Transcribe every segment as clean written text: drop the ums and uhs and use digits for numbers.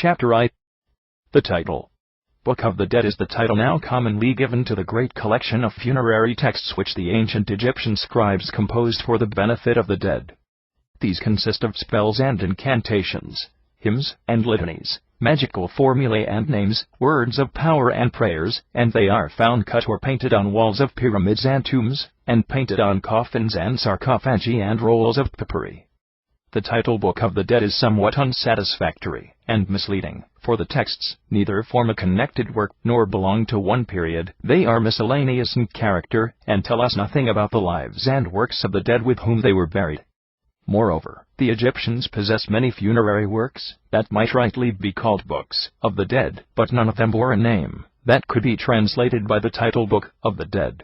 Chapter I. The title. Book of the Dead is the title now commonly given to the great collection of funerary texts which the ancient Egyptian scribes composed for the benefit of the dead. These consist of spells and incantations, hymns and litanies, magical formulae and names, words of power and prayers, and they are found cut or painted on walls of pyramids and tombs, and painted on coffins and sarcophagi and rolls of papyri. The title Book of the Dead is somewhat unsatisfactory and misleading, for the texts neither form a connected work nor belong to one period. They are miscellaneous in character, and tell us nothing about the lives and works of the dead with whom they were buried. Moreover, the Egyptians possessed many funerary works that might rightly be called books of the dead, but none of them bore a name that could be translated by the title Book of the Dead.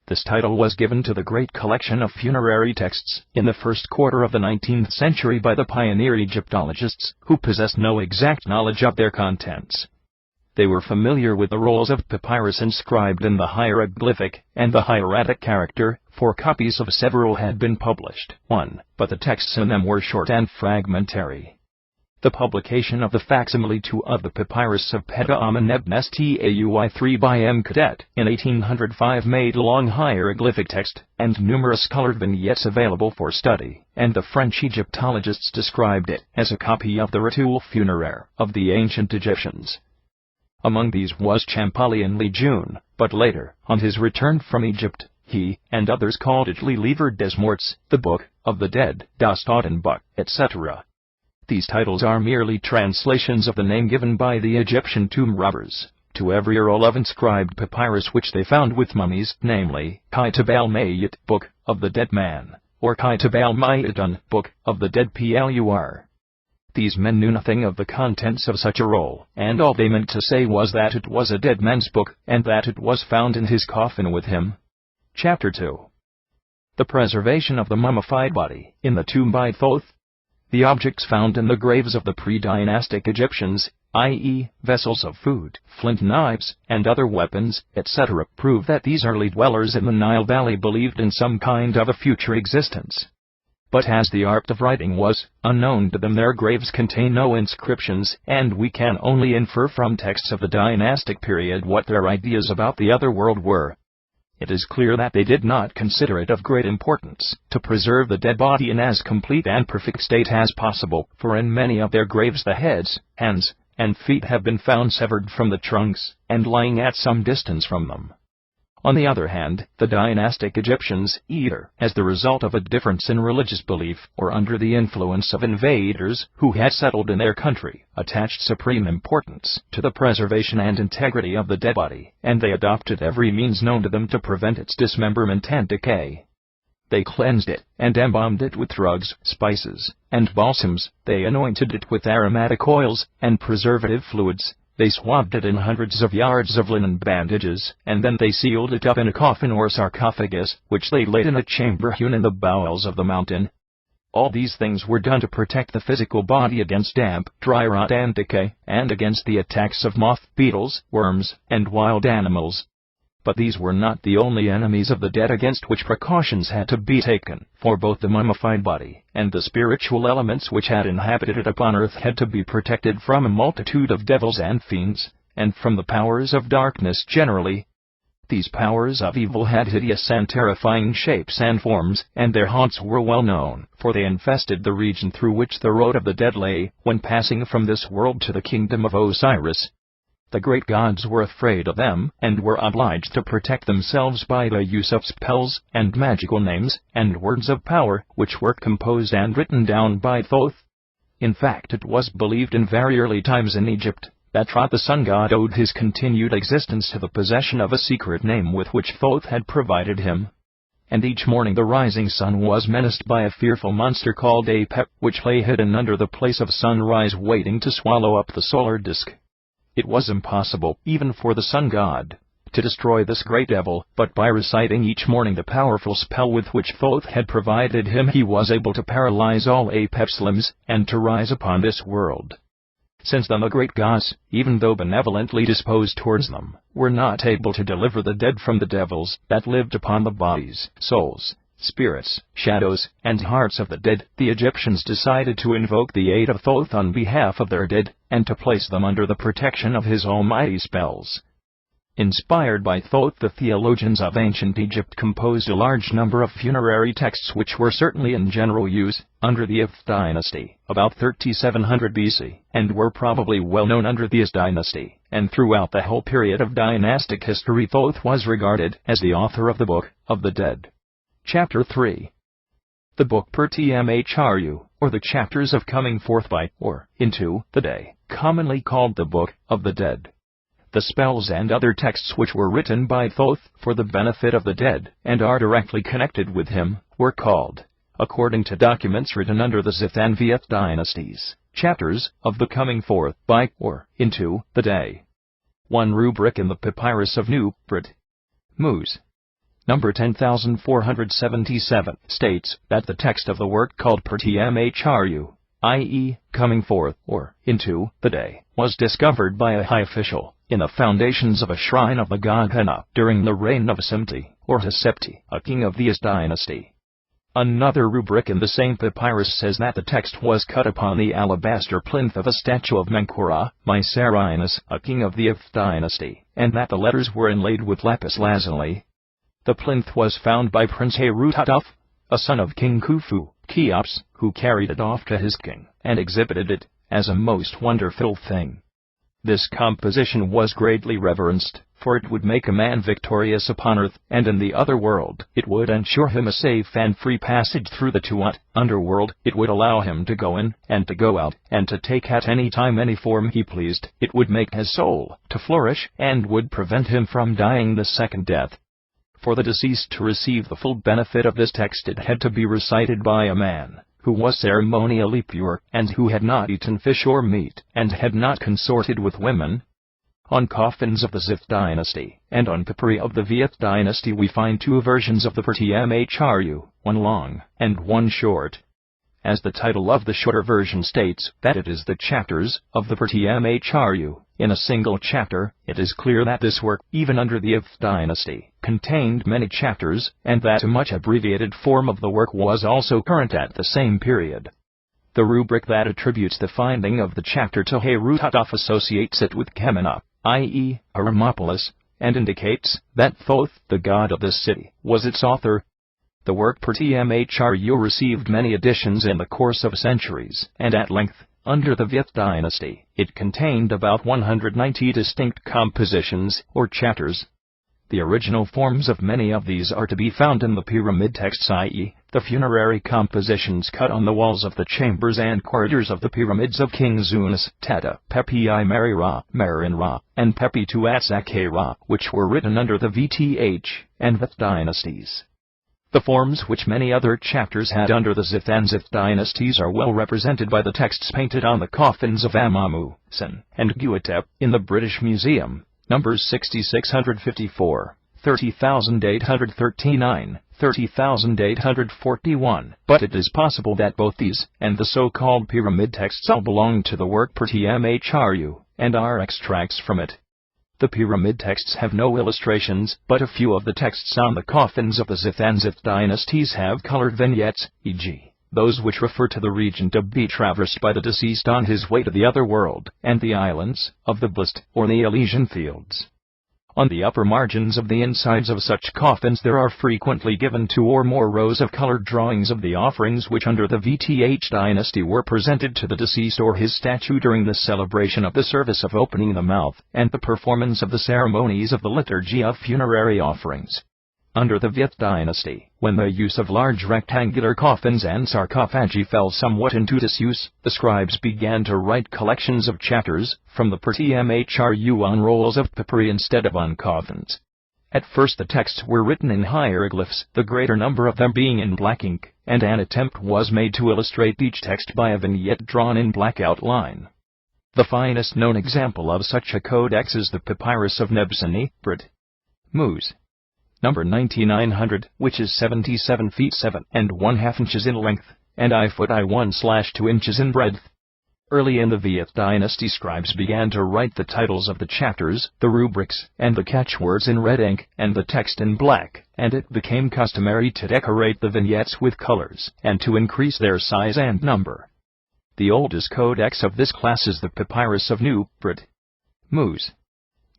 This title was given to the great collection of funerary texts in the first quarter of the 19th century by the pioneer Egyptologists, who possessed no exact knowledge of their contents. They were familiar with the rolls of papyrus inscribed in the hieroglyphic and the hieratic character, for copies of several had been published, but the texts in them were short and fragmentary. The publication of the facsimile of the papyrus of Ptah-amenemhet 3 by M. Cadet in 1805 made a long hieroglyphic text and numerous colored vignettes available for study, and the French Egyptologists described it as a copy of the ritual funéraire of the ancient Egyptians. Among these was Champollion Lejeune, but later, on his return from Egypt, he and others called it Le Livre des Morts, the Book of the Dead, Das Totenbuch, etc. These titles are merely translations of the name given by the Egyptian tomb robbers to every roll of inscribed papyrus which they found with mummies, namely, Kitab al-Mayyit, Book of the Dead Man, or Kitab al-Mayyitun, Book of the Dead Plur. These men knew nothing of the contents of such a roll, and all they meant to say was that it was a dead man's book, and that it was found in his coffin with him. Chapter 2. The preservation of the mummified body in the tomb by Thoth. The objects found in the graves of the pre-dynastic Egyptians, i.e., vessels of food, flint knives, and other weapons, etc., prove that these early dwellers in the Nile Valley believed in some kind of a future existence. But as the art of writing was unknown to them, their graves contain no inscriptions, and we can only infer from texts of the dynastic period what their ideas about the other world were. It is clear that they did not consider it of great importance to preserve the dead body in as complete and perfect state as possible, for in many of their graves the heads, hands, and feet have been found severed from the trunks, and lying at some distance from them. On the other hand, the dynastic Egyptians, either as the result of a difference in religious belief or under the influence of invaders who had settled in their country, attached supreme importance to the preservation and integrity of the dead body, and they adopted every means known to them to prevent its dismemberment and decay. They cleansed it and embalmed it with drugs, spices, and balsams. They anointed it with aromatic oils and preservative fluids. They swabbed it in hundreds of yards of linen bandages, and then they sealed it up in a coffin or sarcophagus, which they laid in a chamber hewn in the bowels of the mountain. All these things were done to protect the physical body against damp, dry rot and decay, and against the attacks of moth, beetles, worms, and wild animals. But these were not the only enemies of the dead against which precautions had to be taken, for both the mummified body and the spiritual elements which had inhabited it upon earth had to be protected from a multitude of devils and fiends, and from the powers of darkness generally. These powers of evil had hideous and terrifying shapes and forms, and their haunts were well known, for they infested the region through which the road of the dead lay, when passing from this world to the Kingdom of Osiris. The great gods were afraid of them, and were obliged to protect themselves by the use of spells, and magical names, and words of power, which were composed and written down by Thoth. In fact, it was believed in very early times in Egypt that Ra, the sun god, owed his continued existence to the possession of a secret name with which Thoth had provided him. And each morning the rising sun was menaced by a fearful monster called Apep, which lay hidden under the place of sunrise waiting to swallow up the solar disk. It was impossible, even for the sun god, to destroy this great devil, but by reciting each morning the powerful spell with which Thoth had provided him, he was able to paralyze all Apep's limbs, and to rise upon this world. Since then the great gods, even though benevolently disposed towards them, were not able to deliver the dead from the devils that lived upon the bodies, souls, spirits, shadows, and hearts of the dead, the Egyptians decided to invoke the aid of Thoth on behalf of their dead, and to place them under the protection of his almighty spells. Inspired by Thoth, the theologians of ancient Egypt composed a large number of funerary texts which were certainly in general use under the Ith dynasty, about 3700 BC, and were probably well known under the Is dynasty, and throughout the whole period of dynastic history Thoth was regarded as the author of the Book of the Dead. Chapter 3. The Book per Tmhru, or the Chapters of Coming Forth by, or into, the Day, commonly called the Book of the Dead. The spells and other texts which were written by Thoth for the benefit of the dead, and are directly connected with him, were called, according to documents written under the Zith and Vieth dynasties, Chapters of the Coming Forth by, or into, the Day. One rubric in the Papyrus of Nu, Brit. Mus. Number 10477, states that the text of the work called per Tmhru, i.e., coming forth, or into, the day, was discovered by a high official in the foundations of a shrine of the god Hena during the reign of Semti, or Hesepti, a king of the Is dynasty. Another rubric in the same papyrus says that the text was cut upon the alabaster plinth of a statue of Menkaura, Mycerinus, a king of the Ith dynasty, and that the letters were inlaid with lapis lazuli. The plinth was found by Prince Harutaduf, a son of King Khufu, Cheops, who carried it off to his king, and exhibited it as a most wonderful thing. This composition was greatly reverenced, for it would make a man victorious upon earth, and in the other world it would ensure him a safe and free passage through the Tuat underworld. It would allow him to go in, and to go out, and to take at any time any form he pleased. It would make his soul to flourish, and would prevent him from dying the second death. For the deceased to receive the full benefit of this text it had to be recited by a man who was ceremonially pure, and who had not eaten fish or meat, and had not consorted with women. On coffins of the Zith dynasty, and on papyri of the Vieth dynasty we find two versions of the per Tmhru, one long, and one short. As the title of the shorter version states that it is the chapters of the per Tmhru, in a single chapter, it is clear that this work, even under the Ith dynasty, contained many chapters, and that a much abbreviated form of the work was also current at the same period. The rubric that attributes the finding of the chapter to Harutaduf associates it with Kemena, i.e., Hermopolis, and indicates that Thoth, the god of this city, was its author. The work per Tmhru received many additions in the course of centuries, and at length, under the Vieth dynasty, it contained about 190 distinct compositions, or chapters. The original forms of many of these are to be found in the pyramid texts, i.e., the funerary compositions cut on the walls of the chambers and corridors of the pyramids of King Zunas, Teta, Pepi I Meri-Ra, Merin-Ra, and Pepi Tuatsak-Ra, which were written under the Vth and Veth dynasties. The forms which many other chapters had under the Zith and Zith dynasties are well represented by the texts painted on the coffins of Amamu, Sen, and Guatep, in the British Museum, numbers 6654, 30,839, 30,841, but it is possible that both these, and the so-called pyramid texts all belong to the work per Tmhru, and are extracts from it. The pyramid texts have no illustrations, but a few of the texts on the coffins of the Zith and Zith dynasties have colored vignettes, e.g., those which refer to the region to be traversed by the deceased on his way to the other world, and the islands of the blessed, or the Elysian fields. On the upper margins of the insides of such coffins there are frequently given 2 or more rows of colored drawings of the offerings which under the Vth dynasty were presented to the deceased or his statue during the celebration of the service of opening the mouth, and the performance of the ceremonies of the liturgy of funerary offerings. Under the Vieth dynasty, when the use of large rectangular coffins and sarcophagi fell somewhat into disuse, the scribes began to write collections of chapters from the per Tmhru on rolls of papyri instead of on coffins. At first the texts were written in hieroglyphs, the greater number of them being in black ink, and an attempt was made to illustrate each text by a vignette drawn in black outline. The finest known example of such a codex is the Papyrus of Nebseni, Brit. Mus. Number 9900, which is 77 feet 7 1/2 inches in length, and I foot I 1/2 inches in breadth. Early in the Viet dynasty, scribes began to write the titles of the chapters, the rubrics, and the catchwords in red ink, and the text in black, and it became customary to decorate the vignettes with colors, and to increase their size and number. The oldest codex of this class is the Papyrus of Nu, Brit. Mus.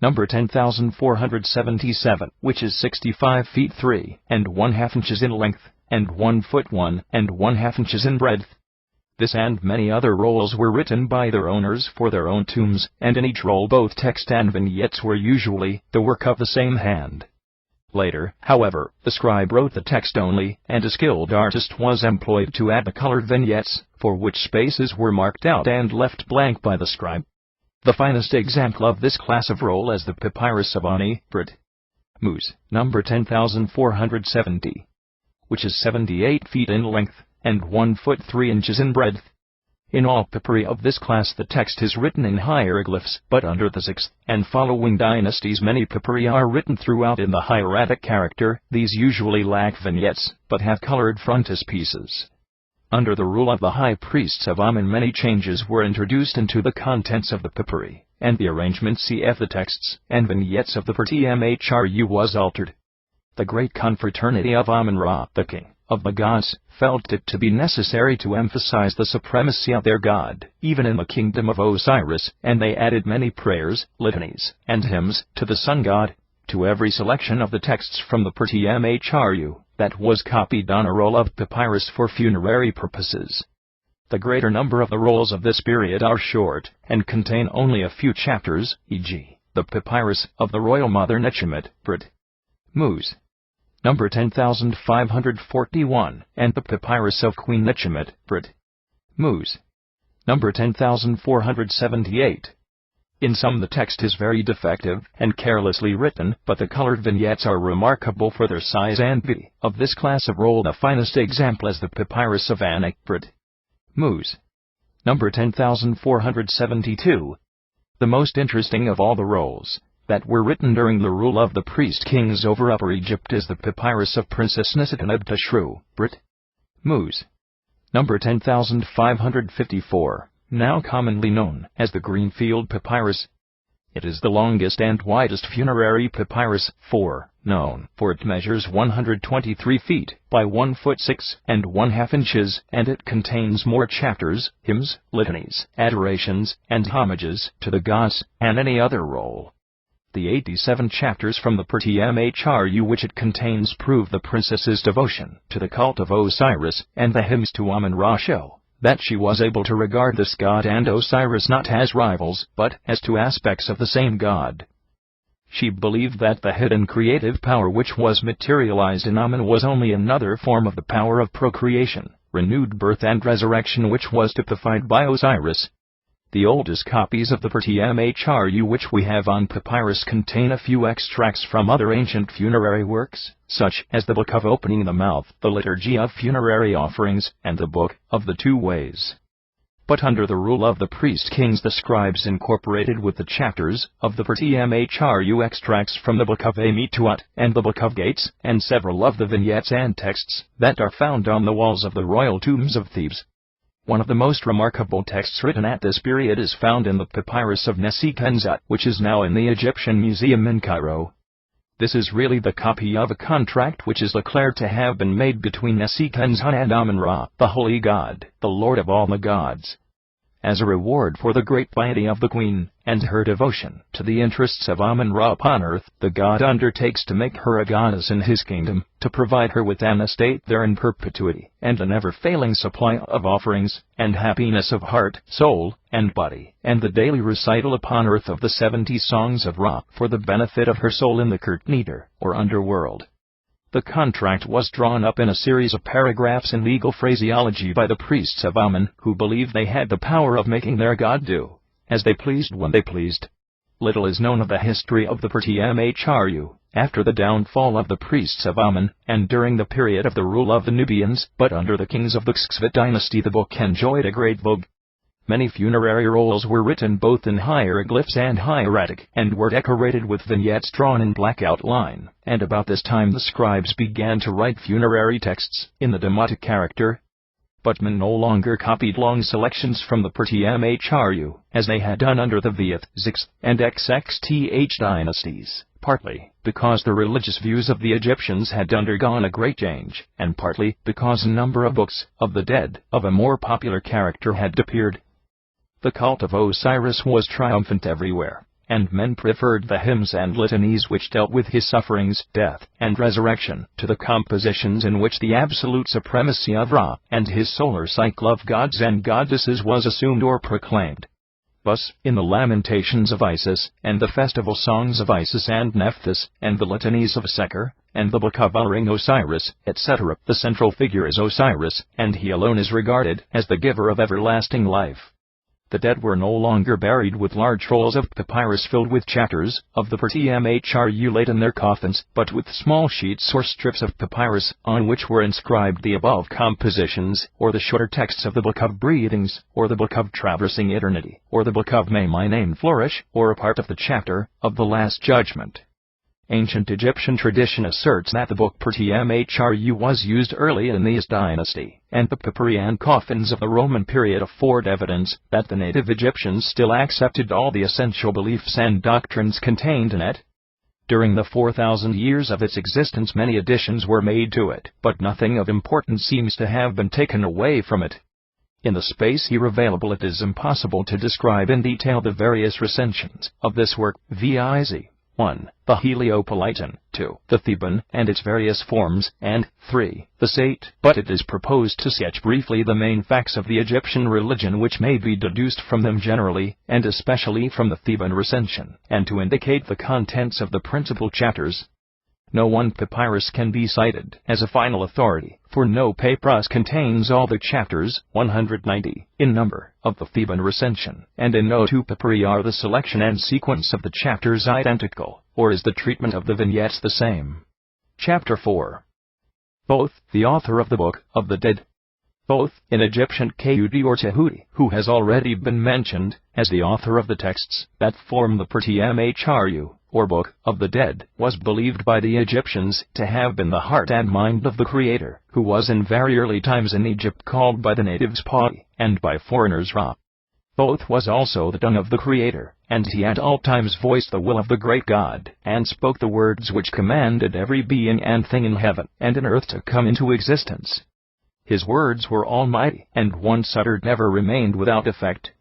Number 10,477, which is 65 feet 3 1/2 inches in length, and 1 foot 1 1/2 inches in breadth. This and many other rolls were written by their owners for their own tombs, and in each roll both text and vignettes were usually the work of the same hand. Later, however, the scribe wrote the text only, and a skilled artist was employed to add the colored vignettes, for which spaces were marked out and left blank by the scribe. The finest example of this class of roll is the Papyrus of Ani, Brit. Mus. Number 10,470, which is 78 feet in length, and 1 foot 3 inches in breadth. In all papyri of this class the text is written in hieroglyphs, but under the 6th and following dynasties many papyri are written throughout in the hieratic character. These usually lack vignettes, but have colored frontispieces. Under the rule of the high priests of Amun many changes were introduced into the contents of the papyri, and the arrangement cf. the texts and vignettes of the Pertmhru was altered. The great confraternity of Amun-Ra, the king of the gods, felt it to be necessary to emphasize the supremacy of their god, even in the kingdom of Osiris, and they added many prayers, litanies, and hymns to the sun god, to every selection of the texts from the Pertmhru that was copied on a roll of papyrus for funerary purposes. The greater number of the rolls of this period are short, and contain only a few chapters, e.g., the Papyrus of the Royal Mother Nechemet, Brit. Mus. Number 10,541, and the Papyrus of Queen Nechemet, Brit. Mus. Number 10,478. In some the text is very defective and carelessly written, but the colored vignettes are remarkable for their size and beauty. Of this class of roll the finest example is the Papyrus of Anak, Brit. Mus. Number 10,472. The most interesting of all the rolls that were written during the rule of the priest-kings over Upper Egypt is the Papyrus of Princess Nesetenebteshru, Brit. Mus. Number 10,554, now commonly known as the Greenfield Papyrus. It is the longest and widest funerary papyrus known, for it measures 123 feet by 1 foot 6 1/2 inches, and it contains more chapters, hymns, litanies, adorations, and homages to the gods than any other roll. The 87 chapters from the Pertmhru which it contains prove the princess's devotion to the cult of Osiris, and the hymns to Amun-Ra show that she was able to regard this god and Osiris not as rivals, but as two aspects of the same god. She believed that the hidden creative power which was materialized in Amun was only another form of the power of procreation, renewed birth and resurrection which was typified by Osiris. The oldest copies of the Pertmhru which we have on papyrus contain a few extracts from other ancient funerary works, such as the Book of Opening the Mouth, the Liturgy of Funerary Offerings, and the Book of the Two Ways. But under the rule of the priest-kings the scribes incorporated with the chapters of the Pertmhru extracts from the Book of Amituat and the Book of Gates, and several of the vignettes and texts that are found on the walls of the royal tombs of Thebes. One of the most remarkable texts written at this period is found in the Papyrus of Nesekhensut, which is now in the Egyptian Museum in Cairo. This is really the copy of a contract which is declared to have been made between Nesekhensut and Amun-Ra, the holy god, the lord of all the gods. As a reward for the great piety of the queen, and her devotion to the interests of Amun-Ra upon earth, the god undertakes to make her a goddess in his kingdom, to provide her with an estate there in perpetuity, and a never-failing supply of offerings, and happiness of heart, soul, and body, and the daily recital upon earth of the 70 songs of Ra, for the benefit of her soul in the Kurt-Neder, or underworld. The contract was drawn up in a series of paragraphs in legal phraseology by the priests of Amun, who believed they had the power of making their god do as they pleased when they pleased. Little is known of the history of the Pertmhru after the downfall of the priests of Amun, and during the period of the rule of the Nubians, but under the kings of the Xxvit dynasty the book enjoyed a great vogue. Many funerary rolls were written both in hieroglyphs and hieratic, and were decorated with vignettes drawn in black outline, and about this time the scribes began to write funerary texts in the Demotic character. But men no longer copied long selections from the Pertmhru, as they had done under the Vieth, Zixth, and XXTH dynasties, partly because the religious views of the Egyptians had undergone a great change, and partly because a number of books of the dead of a more popular character had appeared. The cult of Osiris was triumphant everywhere, and men preferred the hymns and litanies which dealt with his sufferings, death, and resurrection, to the compositions in which the absolute supremacy of Ra and his solar cycle of gods and goddesses was assumed or proclaimed. Thus, in the lamentations of Isis, and the festival songs of Isis and Nephthys, and the litanies of Seker, and the book of honoring Osiris, etc., the central figure is Osiris, and he alone is regarded as the giver of everlasting life. The dead were no longer buried with large rolls of papyrus filled with chapters of the Pertmhru laid in their coffins, but with small sheets or strips of papyrus, on which were inscribed the above compositions, or the shorter texts of the Book of Breathings, or the Book of Traversing Eternity, or the Book of May My Name Flourish, or a part of the chapter of the Last Judgment. Ancient Egyptian tradition asserts that the book Pertmhru was used early in this dynasty, and the papyri and coffins of the Roman period afford evidence that the native Egyptians still accepted all the essential beliefs and doctrines contained in it. During the 4,000 years of its existence many additions were made to it, but nothing of importance seems to have been taken away from it. In the space here available it is impossible to describe in detail the various recensions of this work, viz. 1. The Heliopolitan, 2. The Theban and its various forms, and 3. The Sate, but it is proposed to sketch briefly the main facts of the Egyptian religion which may be deduced from them generally, and especially from the Theban recension, and to indicate the contents of the principal chapters. No one papyrus can be cited as a final authority, for no papyrus contains all the chapters, 190, in number, of the Theban recension, and in no two papyri are the selection and sequence of the chapters identical, or is the treatment of the vignettes the same. Chapter 4. Thoth, the author of the Book of the Dead. Thoth, in Egyptian Kudi or Tehuti, who has already been mentioned as the author of the texts that form the Pertmhru, or Book of the Dead, was believed by the Egyptians to have been the heart and mind of the Creator, who was in very early times in Egypt called by the natives Pati, and by foreigners Ra. Thoth was also the tongue of the Creator, and he at all times voiced the will of the great God, and spoke the words which commanded every being and thing in heaven and in earth to come into existence. His words were almighty, and once uttered never remained without effect.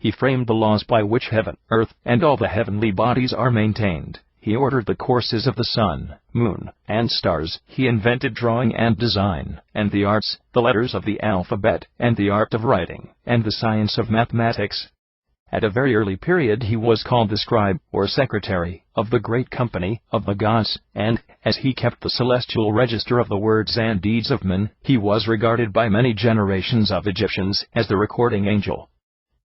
He framed the laws by which heaven, earth, and all the heavenly bodies are maintained. He ordered the courses of the sun, moon, and stars. He invented drawing and design, and the arts, the letters of the alphabet, and the art of writing, and the science of mathematics. At a very early period he was called the scribe, or secretary, of the great company of the gods, and, as he kept the celestial register of the words and deeds of men, he was regarded by many generations of Egyptians as the recording angel.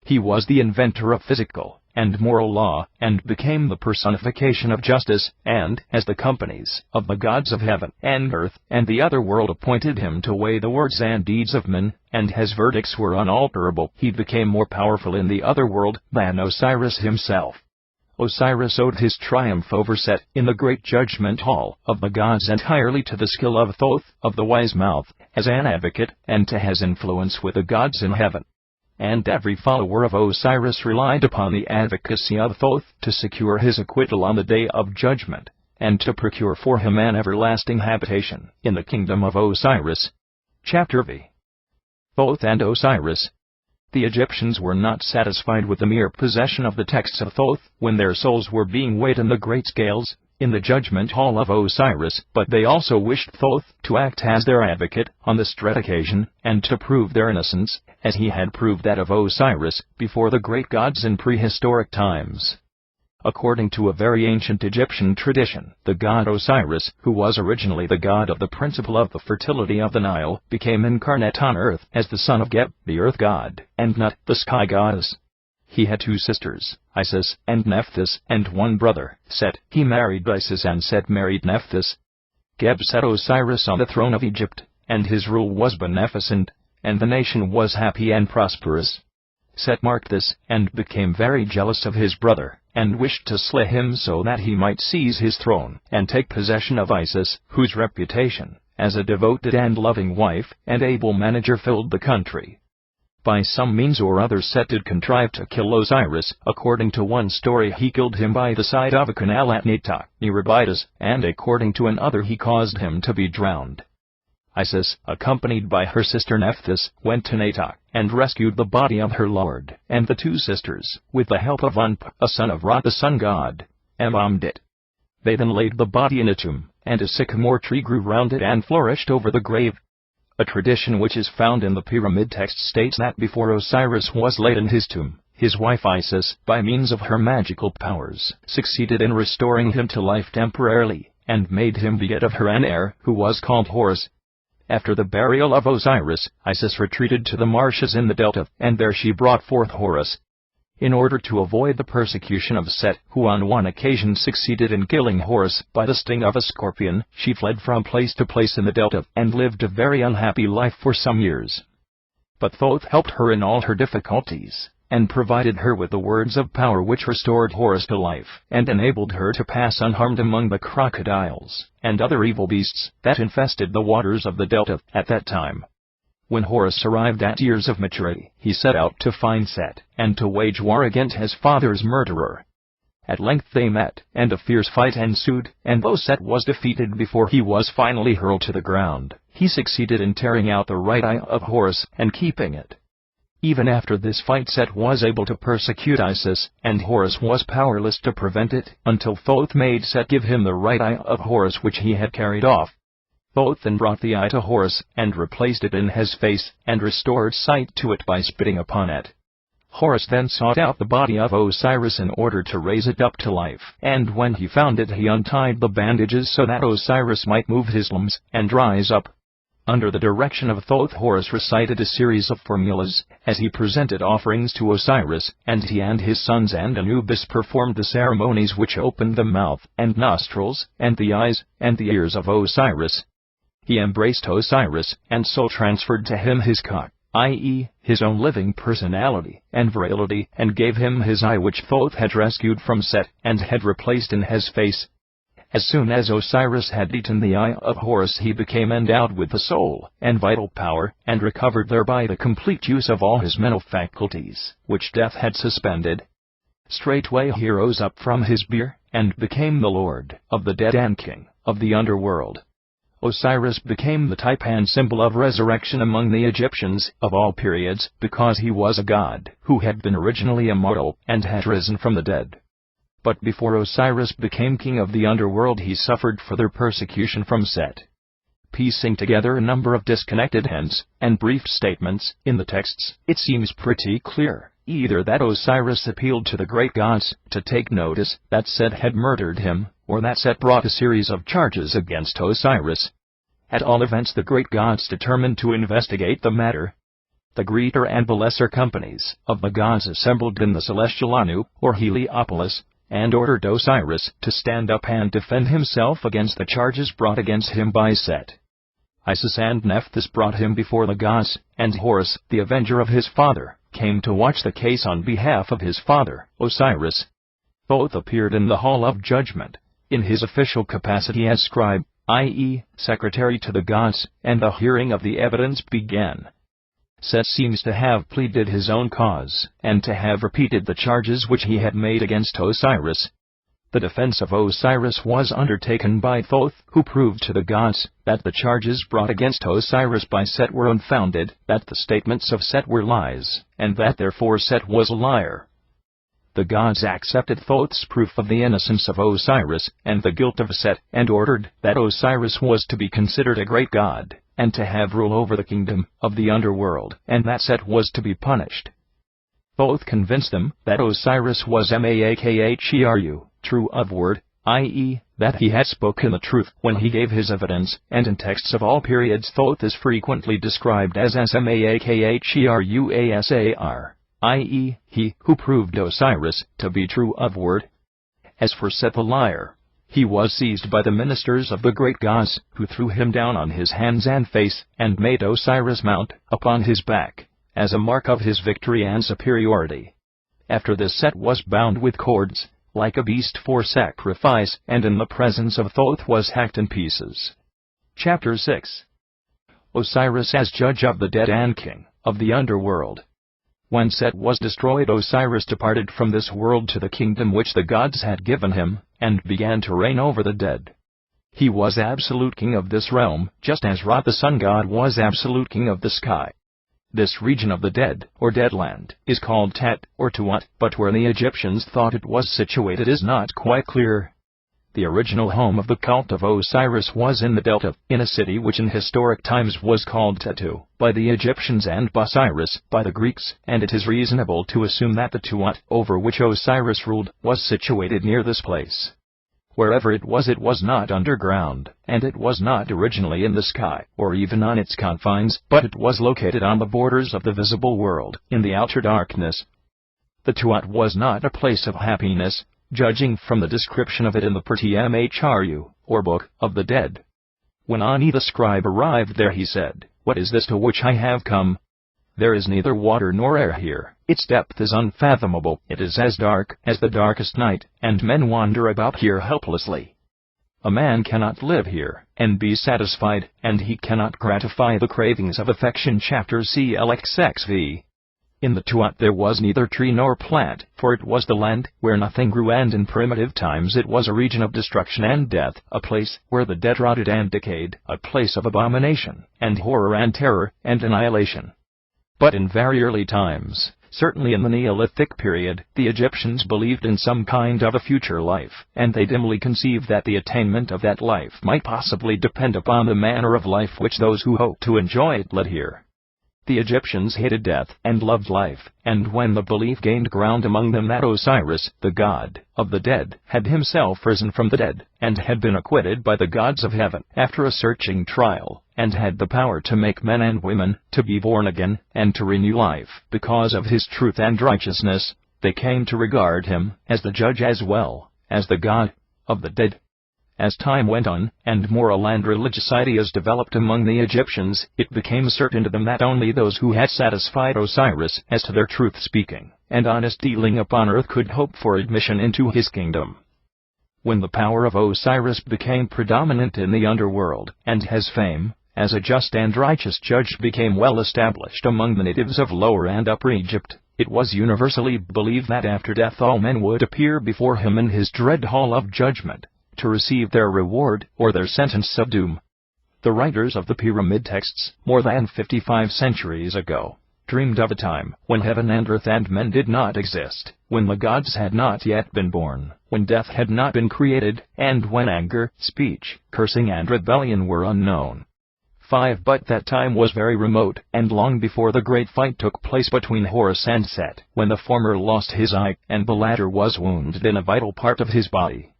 He was the inventor of physical and moral law, and became the personification of justice, and, as the companies of the gods of heaven and earth and the other world appointed him to weigh the words and deeds of men, and his verdicts were unalterable, he became more powerful in the other world than Osiris himself. Osiris owed his triumph over Set in the great judgment hall of the gods entirely to the skill of Thoth, of the wise mouth, as an advocate, and to his influence with the gods in heaven. And every follower of Osiris relied upon the advocacy of Thoth to secure his acquittal on the day of judgment, and to procure for him an everlasting habitation in the kingdom of Osiris. Chapter V. Thoth and Osiris. The Egyptians were not satisfied with the mere possession of the texts of Thoth when their souls were being weighed in the great scales in the judgment hall of Osiris, but they also wished Thoth to act as their advocate on this dread occasion, and to prove their innocence, as he had proved that of Osiris before the great gods in prehistoric times. According to a very ancient Egyptian tradition, the god Osiris, who was originally the god of the principle of the fertility of the Nile, became incarnate on earth as the son of Geb, the earth god, and Nut, the sky goddess. He had two sisters, Isis and Nephthys, and one brother, Set. He married Isis and Set married Nephthys. Geb set Osiris on the throne of Egypt, and his rule was beneficent, and the nation was happy and prosperous. Set marked this, and became very jealous of his brother, and wished to slay him so that he might seize his throne, and take possession of Isis, whose reputation, as a devoted and loving wife and able manager, filled the country. By some means or other Set did contrive to kill Osiris. According to one story, he killed him by the side of a canal at Netoc, near Abydos, and according to another he caused him to be drowned. Isis, accompanied by her sister Nephthys, went to Netoc, and rescued the body of her lord, and the two sisters, with the help of Unp, a son of Ra the sun god, embalmed it. They then laid the body in a tomb, and a sycamore tree grew round it and flourished over the grave. A tradition which is found in the pyramid text states that before Osiris was laid in his tomb, his wife Isis, by means of her magical powers, succeeded in restoring him to life temporarily, and made him beget of her an heir, who was called Horus. After the burial of Osiris, Isis retreated to the marshes in the delta, and there she brought forth Horus. In order to avoid the persecution of Set, who on one occasion succeeded in killing Horus by the sting of a scorpion, she fled from place to place in the delta, and lived a very unhappy life for some years. But Thoth helped her in all her difficulties, and provided her with the words of power which restored Horus to life, and enabled her to pass unharmed among the crocodiles and other evil beasts that infested the waters of the delta at that time. When Horus arrived at years of maturity, he set out to find Set, and to wage war against his father's murderer. At length they met, and a fierce fight ensued, and though Set was defeated before he was finally hurled to the ground, he succeeded in tearing out the right eye of Horus and keeping it. Even after this fight, Set was able to persecute Isis, and Horus was powerless to prevent it, until Thoth made Set give him the right eye of Horus which he had carried off. Thoth then brought the eye to Horus, and replaced it in his face, and restored sight to it by spitting upon it. Horus then sought out the body of Osiris in order to raise it up to life, and when he found it he untied the bandages so that Osiris might move his limbs, and rise up. Under the direction of Thoth, Horus recited a series of formulas, as he presented offerings to Osiris, and he and his sons and Anubis performed the ceremonies which opened the mouth, and nostrils, and the eyes, and the ears of Osiris. He embraced Osiris, and so transferred to him his Ka, i.e., his own living personality and virility, and gave him his eye which Thoth had rescued from Set, and had replaced in his face. As soon as Osiris had eaten the eye of Horus, he became endowed with the soul and vital power, and recovered thereby the complete use of all his mental faculties, which death had suspended. Straightway he rose up from his bier, and became the lord of the dead and king of the underworld. Osiris became the type and symbol of resurrection among the Egyptians of all periods, because he was a god who had been originally immortal and had risen from the dead. But before Osiris became king of the underworld, he suffered further persecution from Set. Piecing together a number of disconnected hints and brief statements in the texts, it seems pretty clear, either that Osiris appealed to the great gods to take notice that Set had murdered him, or that Set brought a series of charges against Osiris. At all events, the great gods determined to investigate the matter. The greater and the lesser companies of the gods assembled in the celestial Anu, or Heliopolis, and ordered Osiris to stand up and defend himself against the charges brought against him by Set. Isis and Nephthys brought him before the gods, and Horus, the avenger of his father, came to watch the case on behalf of his father, Osiris. Thoth appeared in the Hall of Judgment, in his official capacity as scribe, i.e., secretary to the gods, and the hearing of the evidence began. Set seems to have pleaded his own cause, and to have repeated the charges which he had made against Osiris. The defense of Osiris was undertaken by Thoth, who proved to the gods that the charges brought against Osiris by Set were unfounded, that the statements of Set were lies, and that therefore Set was a liar. The gods accepted Thoth's proof of the innocence of Osiris and the guilt of Set, and ordered that Osiris was to be considered a great god, and to have rule over the kingdom of the underworld, and that Set was to be punished. Thoth convinced them that Osiris was Maakheru, true of word, i.e., that he had spoken the truth when he gave his evidence, and in texts of all periods Thoth is frequently described as Maakheruasar, i.e., he who proved Osiris to be true of word. As for Set the liar, he was seized by the ministers of the great gods, who threw him down on his hands and face, and made Osiris mount upon his back, as a mark of his victory and superiority. After this, Set was bound with cords, like a beast for sacrifice, and in the presence of Thoth was hacked in pieces. Chapter 6. Osiris as judge of the dead and king of the underworld. When Set was destroyed, Osiris departed from this world to the kingdom which the gods had given him, and began to reign over the dead. He was absolute king of this realm, just as Ra the sun god was absolute king of the sky. This region of the dead, or deadland, is called Tet, or Tuat, but where the Egyptians thought it was situated is not quite clear. The original home of the cult of Osiris was in the delta, in a city which in historic times was called Tetu by the Egyptians and Bosiris by the Greeks, and it is reasonable to assume that the Tuat, over which Osiris ruled, was situated near this place. Wherever it was not underground, and it was not originally in the sky, or even on its confines, but it was located on the borders of the visible world, in the outer darkness. The Tuat was not a place of happiness, judging from the description of it in the Pertmhru, or Book of the Dead. When Ani the scribe arrived there, he said, "What is this to which I have come? There is neither water nor air here, its depth is unfathomable, it is as dark as the darkest night, and men wander about here helplessly. A man cannot live here, and be satisfied, and he cannot gratify the cravings of affection." Chapter CLXXV. In the Tuat there was neither tree nor plant, for it was the land where nothing grew, and in primitive times it was a region of destruction and death, a place where the dead rotted and decayed, a place of abomination, and horror and terror, and annihilation. But in very early times, certainly in the Neolithic period, the Egyptians believed in some kind of a future life, and they dimly conceived that the attainment of that life might possibly depend upon the manner of life which those who hoped to enjoy it led here. The Egyptians hated death and loved life, and when the belief gained ground among them that Osiris, the god of the dead, had himself risen from the dead, and had been acquitted by the gods of heaven after a searching trial, and had the power to make men and women to be born again, and to renew life because of his truth and righteousness, they came to regard him as the judge as well as the god of the dead. As time went on, and moral and religious ideas developed among the Egyptians, it became certain to them that only those who had satisfied Osiris as to their truth-speaking and honest dealing upon earth could hope for admission into his kingdom. When the power of Osiris became predominant in the underworld, and his fame as a just and righteous judge became well established among the natives of Lower and Upper Egypt, it was universally believed that after death all men would appear before him in his dread hall of judgment, to receive their reward or their sentence of doom. The writers of the pyramid texts, more than 55 centuries ago, dreamed of a time when heaven and earth and men did not exist, when the gods had not yet been born, when death had not been created, and when anger, speech, cursing and rebellion were unknown. But that time was very remote, and long before the great fight took place between Horus and Set, when the former lost his eye, and the latter was wounded in a vital part of his body.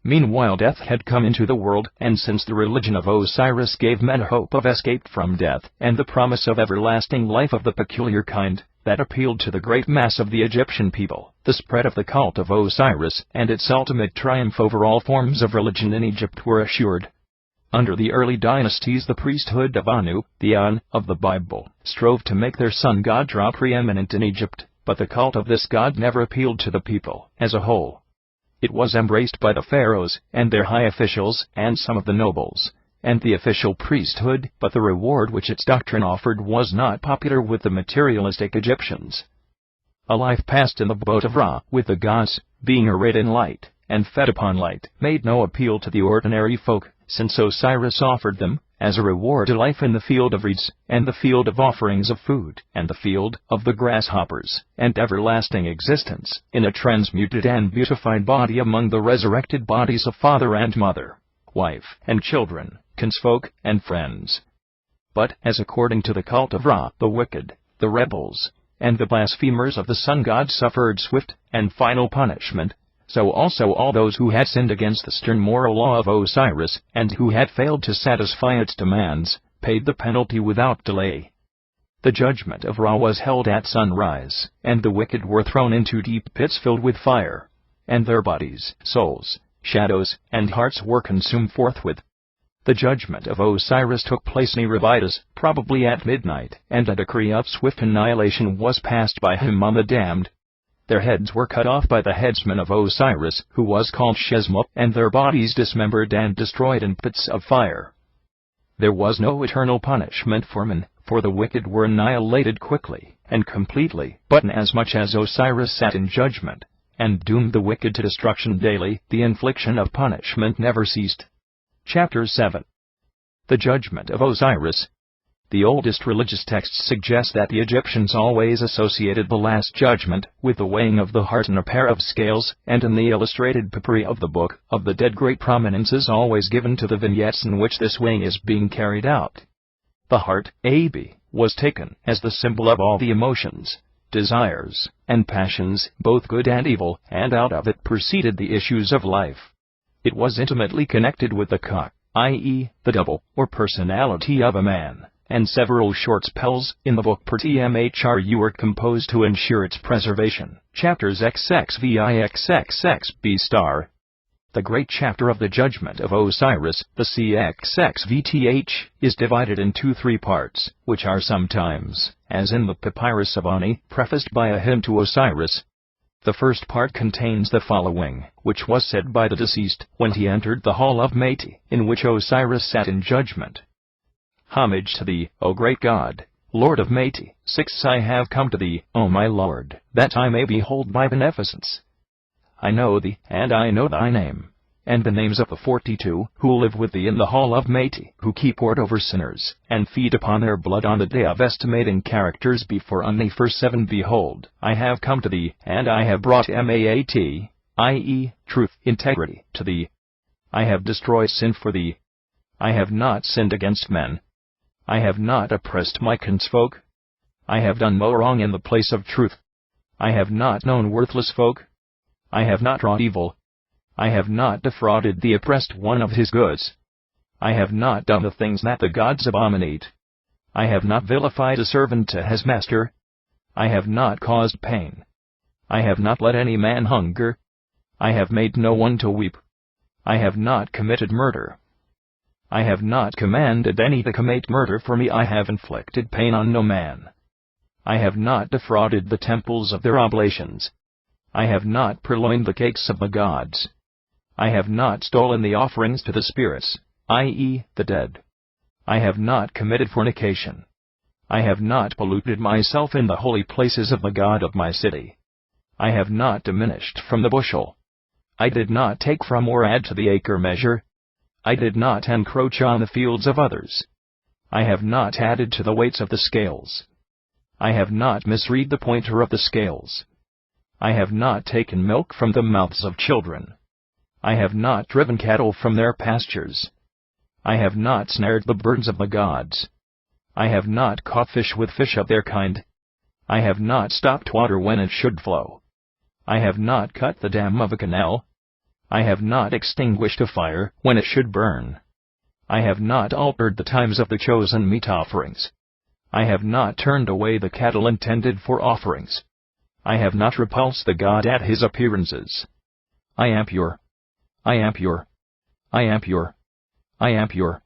Meanwhile death had come into the world, and since the religion of Osiris gave men hope of escape from death, and the promise of everlasting life of the peculiar kind that appealed to the great mass of the Egyptian people, the spread of the cult of Osiris and its ultimate triumph over all forms of religion in Egypt were assured. Under the early dynasties the priesthood of Anu, the An of the Bible, strove to make their sun god Ra preeminent in Egypt, but the cult of this god never appealed to the people as a whole. It was embraced by the pharaohs and their high officials and some of the nobles, and the official priesthood, but the reward which its doctrine offered was not popular with the materialistic Egyptians. A life passed in the boat of Ra, with the gods, being arrayed in light, and fed upon light, made no appeal to the ordinary folk, since Osiris offered them, as a reward, a life in the field of reeds, and the field of offerings of food, and the field of the grasshoppers, and everlasting existence, in a transmuted and beautified body among the resurrected bodies of father and mother, wife and children, kinsfolk and friends. But, as according to the cult of Ra, the wicked, the rebels, and the blasphemers of the sun god suffered swift and final punishment, so also all those who had sinned against the stern moral law of Osiris, and who had failed to satisfy its demands, paid the penalty without delay. The judgment of Ra was held at sunrise, and the wicked were thrown into deep pits filled with fire, and their bodies, souls, shadows, and hearts were consumed forthwith. The judgment of Osiris took place in Erebitus, probably at midnight, and a decree of swift annihilation was passed by him on the damned. Their heads were cut off by the headsman of Osiris, who was called Shesma, and their bodies dismembered and destroyed in pits of fire. There was no eternal punishment for men, for the wicked were annihilated quickly and completely. But inasmuch as Osiris sat in judgment and doomed the wicked to destruction daily, the infliction of punishment never ceased. Chapter 7. The Judgment of Osiris. The oldest religious texts suggest that the Egyptians always associated the Last Judgment with the weighing of the heart in a pair of scales, and in the illustrated papyri of the Book of the Dead great prominence is always given to the vignettes in which this weighing is being carried out. The heart, AB, was taken as the symbol of all the emotions, desires, and passions, both good and evil, and out of it proceeded the issues of life. It was intimately connected with the ka, i.e., the double, or personality of a man, and several short spells in the book per tmhru were composed to ensure its preservation. Chapters XXVIXXXB*. The great chapter of the Judgment of Osiris, the CXXVTH, is divided into 3 parts, which are sometimes, as in the Papyrus of Ani, prefaced by a hymn to Osiris. The first part contains the following, which was said by the deceased when he entered the hall of Métis, in which Osiris sat in judgment. Homage to thee, O great God, Lord of Métis. 6. I have come to thee, O my Lord, that I may behold thy beneficence. I know thee, and I know thy name, and the names of the 42 who live with thee in the hall of Métis, who keep ward over sinners, and feed upon their blood on the day of estimating characters before Ani. Verse 7. Behold, I have come to thee, and I have brought Maat, i.e., truth, integrity, to thee. I have destroyed sin for thee. I have not sinned against men. I have not oppressed my kinsfolk. I have done no wrong in the place of truth. I have not known worthless folk. I have not wrought evil. I have not defrauded the oppressed one of his goods. I have not done the things that the gods abominate. I have not vilified a servant to his master. I have not caused pain. I have not let any man hunger. I have made no one to weep. I have not committed murder. I have not commanded any to commit murder for me. I have inflicted pain on no man. I have not defrauded the temples of their oblations. I have not purloined the cakes of the gods. I have not stolen the offerings to the spirits, i.e., the dead. I have not committed fornication. I have not polluted myself in the holy places of the God of my city. I have not diminished from the bushel. I did not take from or add to the acre measure. I did not encroach on the fields of others. I have not added to the weights of the scales. I have not misread the pointer of the scales. I have not taken milk from the mouths of children. I have not driven cattle from their pastures. I have not snared the birds of the gods. I have not caught fish with fish of their kind. I have not stopped water when it should flow. I have not cut the dam of a canal. I have not extinguished a fire when it should burn. I have not altered the times of the chosen meat offerings. I have not turned away the cattle intended for offerings. I have not repulsed the God at his appearances. I am pure. I am pure. I am pure. I am pure.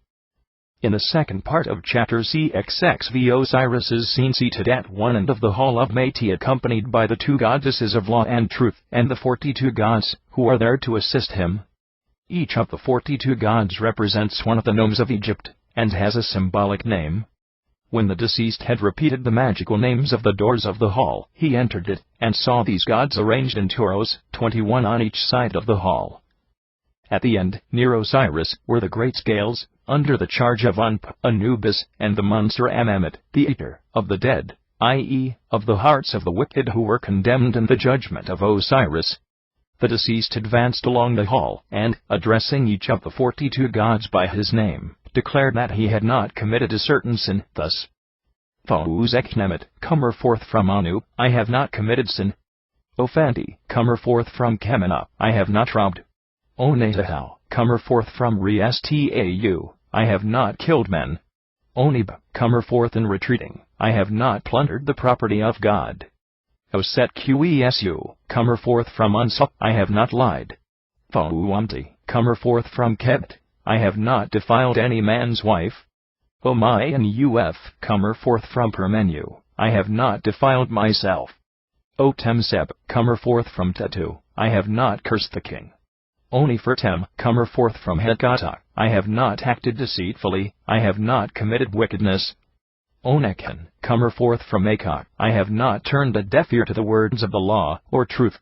In the second part of chapter CXXV, Osiris is seen seated at one end of the hall of Métis, accompanied by the 2 goddesses of law and truth, and the 42 gods, who are there to assist him. Each of the 42 gods represents one of the nomes of Egypt, and has a symbolic name. When the deceased had repeated the magical names of the doors of the hall, he entered it, and saw these gods arranged in 2 rows, 21 on each side of the hall. At the end, near Osiris, were the great scales, under the charge of Anubis, and the monster Ammit, the eater of the dead, i.e., of the hearts of the wicked who were condemned in the judgment of Osiris. The deceased advanced along the hall, and, addressing each of the 42 gods by his name, declared that he had not committed a certain sin, thus: Thouzeknemet, comer forth from Anu, I have not committed sin. Ophanti, comer forth from Kemena, I have not robbed. Onetahau, comer forth from Restau, I have not killed men. Onib, comer forth in retreating, I have not plundered the property of God. Osetqesu, comer forth from Unsup, I have not lied. Thouamti, comer forth from Kebt, I have not defiled any man's wife. Omayan comer forth from Permenu, I have not defiled myself. Otemseb, comer forth from Tetu, I have not cursed the king. Onifertem, comer forth from Hekata, I have not acted deceitfully, I have not committed wickedness. Onekan, comer forth from Akok, I have not turned a deaf ear to the words of the law, or truth.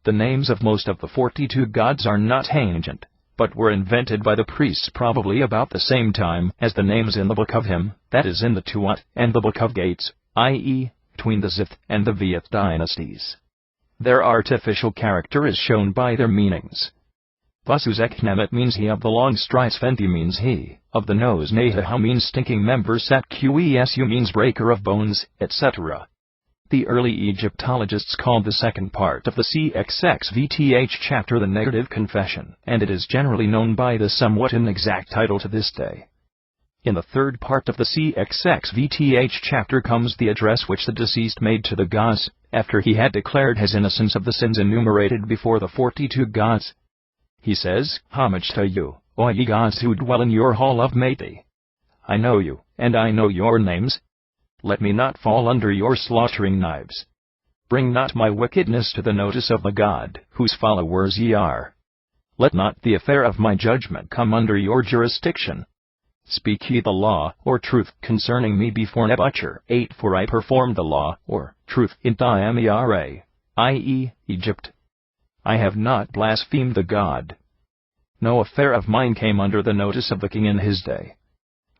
The names of most of the 42 gods are not ancient, but were invented by the priests probably about the same time as the names in the Book of Him, that is in the Tuat, and the Book of Gates, i.e., between the Zith and the Vieth dynasties. Their artificial character is shown by their meanings. Vasuzeknemet means he of the long strides, Fenthi means he, of the nose, Nahaha means stinking member, Sat Quesu means breaker of bones, etc. The early Egyptologists called the second part of the CXXVTH chapter the negative confession, and it is generally known by the somewhat inexact title to this day. In the third part of the CXXVTH chapter comes the address which the deceased made to the gods, after he had declared his innocence of the sins enumerated before the 42 gods. He says, "Homage to you, O ye gods who dwell in your hall of Mati. I know you, and I know your names. Let me not fall under your slaughtering knives. Bring not my wickedness to the notice of the God, whose followers ye are. Let not the affair of my judgment come under your jurisdiction. Speak ye the law, or truth, concerning me before Nebuchadnezzar. 8 For I performed the law, or truth, in Diamera, i.e., Egypt. I have not blasphemed the God. No affair of mine came under the notice of the king in his day.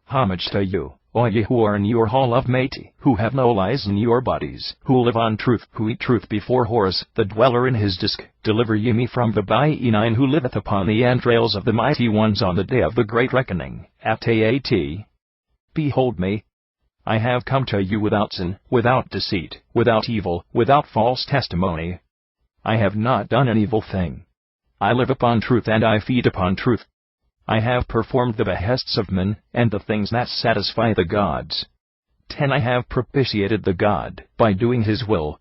Homage to you, O ye who are in your hall of Mati, who have no lies in your bodies, who live on truth, who eat truth before Horus, the dweller in his disk. Deliver ye me from the Bai-9 who liveth upon the entrails of the mighty ones on the day of the great reckoning. At. Behold me. I have come to you without sin, without deceit, without evil, without false testimony. I have not done an evil thing. I live upon truth and I feed upon truth. I have performed the behests of men, and the things that satisfy the gods. 10 I have propitiated the God, by doing his will.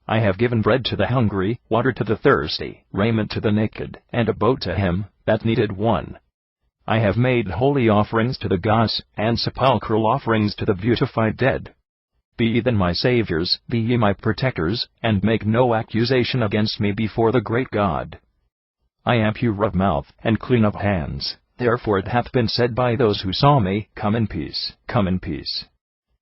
I have given bread to the hungry, water to the thirsty, raiment to the naked, and a boat to him that needed one. I have made holy offerings to the gods, and sepulchral offerings to the beautified dead. Be ye then my saviors, be ye my protectors, and make no accusation against me before the great God. I am pure of mouth, and clean of hands, therefore it hath been said by those who saw me, Come in peace, come in peace.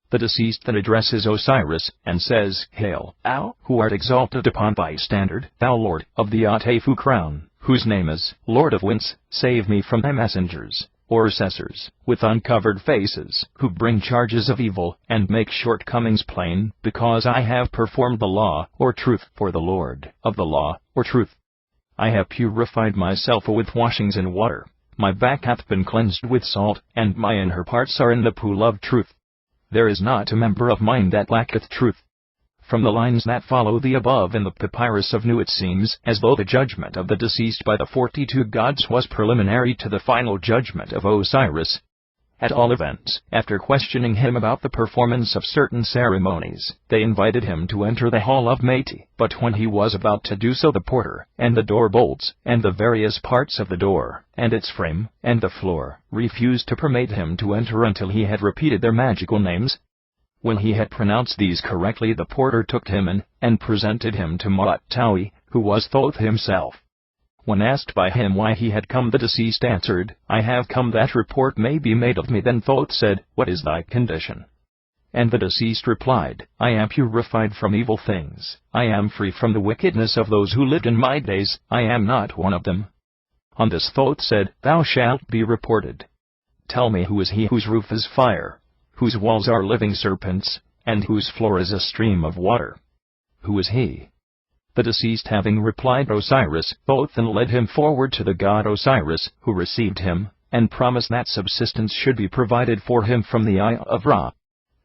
The deceased then addresses Osiris, and says, Hail, thou, who art exalted upon thy standard, thou Lord, of the Atefu crown, whose name is, Lord of Winds, save me from thy messengers, or assessors, with uncovered faces, who bring charges of evil, and make shortcomings plain, because I have performed the law, or truth, for the Lord, of the law, or truth. I have purified myself with washings in water, my back hath been cleansed with salt, and my inner parts are in the pool of truth. There is not a member of mine that lacketh truth. From the lines that follow the above in the papyrus of Nu it seems as though the judgment of the deceased by the 42 gods was preliminary to the final judgment of Osiris. At all events, after questioning him about the performance of certain ceremonies, they invited him to enter the hall of Mati, but when he was about to do so the porter, and the door bolts, and the various parts of the door, and its frame, and the floor, refused to permit him to enter until he had repeated their magical names. When he had pronounced these correctly the porter took him in, and presented him to Ma'at Taui, who was Thoth himself. When asked by him why he had come, the deceased answered, I have come that report may be made of me. Then Thoth said, What is thy condition? And the deceased replied, I am purified from evil things, I am free from the wickedness of those who lived in my days, I am not one of them. On this Thoth said, Thou shalt be reported. Tell me, who is he whose roof is fire, whose walls are living serpents, and whose floor is a stream of water? Who is he? The deceased having replied Osiris, Thoth then led him forward to the god Osiris, who received him, and promised that subsistence should be provided for him from the eye of Ra.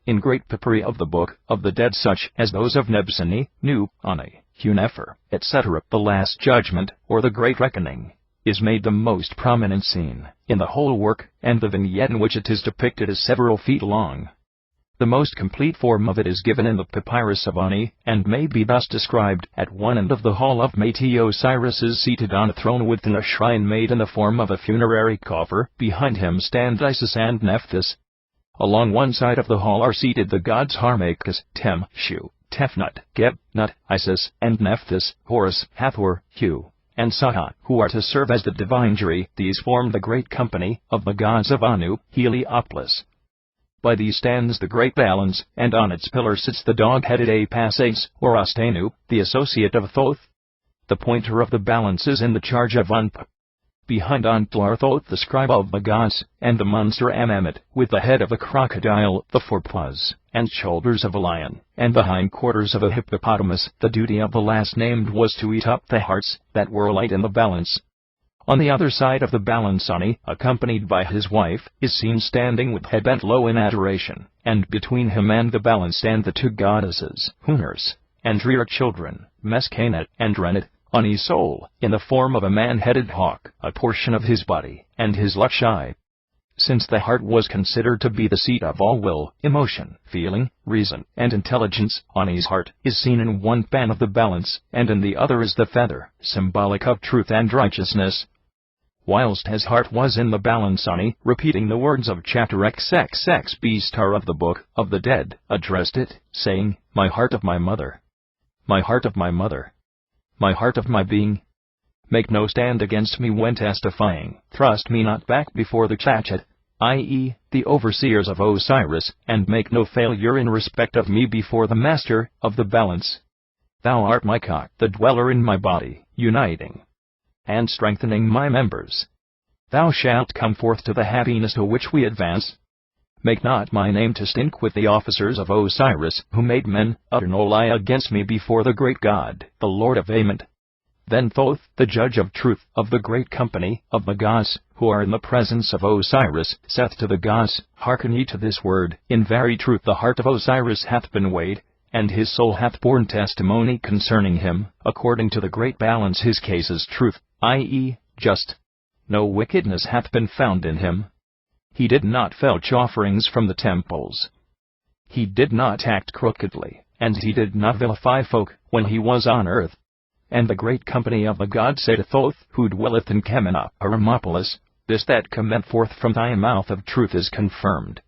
In great papyri of the Book of the Dead, such as those of Nebseni, Nu, Ani, Hunefer, etc., the Last Judgment, or the Great Reckoning, is made the most prominent scene in the whole work, and the vignette in which it is depicted is several feet long. The most complete form of it is given in the Papyrus of Ani, and may be thus described. At one end of the hall of Mati Osiris is seated on a throne within a shrine made in the form of a funerary coffer. Behind him stand Isis and Nephthys. Along one side of the hall are seated the gods Harmachis, Tem, Shu, Tefnut, Geb, Nut, Isis, and Nephthys, Horus, Hathor, Hu, and Saha, who are to serve as the divine jury. These form the great company of the gods of Anu, Heliopolis. By these stands the great balance, and on its pillar sits the dog-headed Apaces, or Astenu, the associate of Thoth. The pointer of the balance is in the charge of Unp. Behind Unp are Thoth, the scribe of the gods, and the monster Ammit, with the head of a crocodile, the forepaws and shoulders of a lion, and the hindquarters of a hippopotamus. The duty of the last named was to eat up the hearts that were light in the balance. On the other side of the balance, Ani, accompanied by his wife, is seen standing with head bent low in adoration, and between him and the balance stand the two goddesses, Huners, and rear children, Mescanet and Rennet. Ani's soul, in the form of a man-headed hawk, a portion of his body, and his left eye. Since the heart was considered to be the seat of all will, emotion, feeling, reason, and intelligence, Ani's heart is seen in one pan of the balance, and in the other is the feather, symbolic of truth and righteousness. Whilst his heart was in the balance, Ani, repeating the words of chapter XXXB star of the Book of the Dead, addressed it, saying, "My heart of my mother, my heart of my mother, my heart of my being, make no stand against me when testifying, thrust me not back before the Chachat, i.e., the overseers of Osiris, and make no failure in respect of me before the master of the balance. Thou art my cock, the dweller in my body, uniting and strengthening my members. Thou shalt come forth to the happiness to which we advance. Make not my name to stink with the officers of Osiris, who made men utter no lie against me before the great God, the Lord of Ament." Then Thoth, the judge of truth, of the great company of the gods, who are in the presence of Osiris, saith to the gods, "Hearken ye to this word, in very truth the heart of Osiris hath been weighed, and his soul hath borne testimony concerning him, according to the great balance his case is truth, i.e., just. No wickedness hath been found in him. He did not filch offerings from the temples. He did not act crookedly, and he did not vilify folk when he was on earth." And the great company of the gods say to Thoth, who dwelleth in Kemena, Hermopolis, "This that cometh forth from thy mouth of truth is confirmed.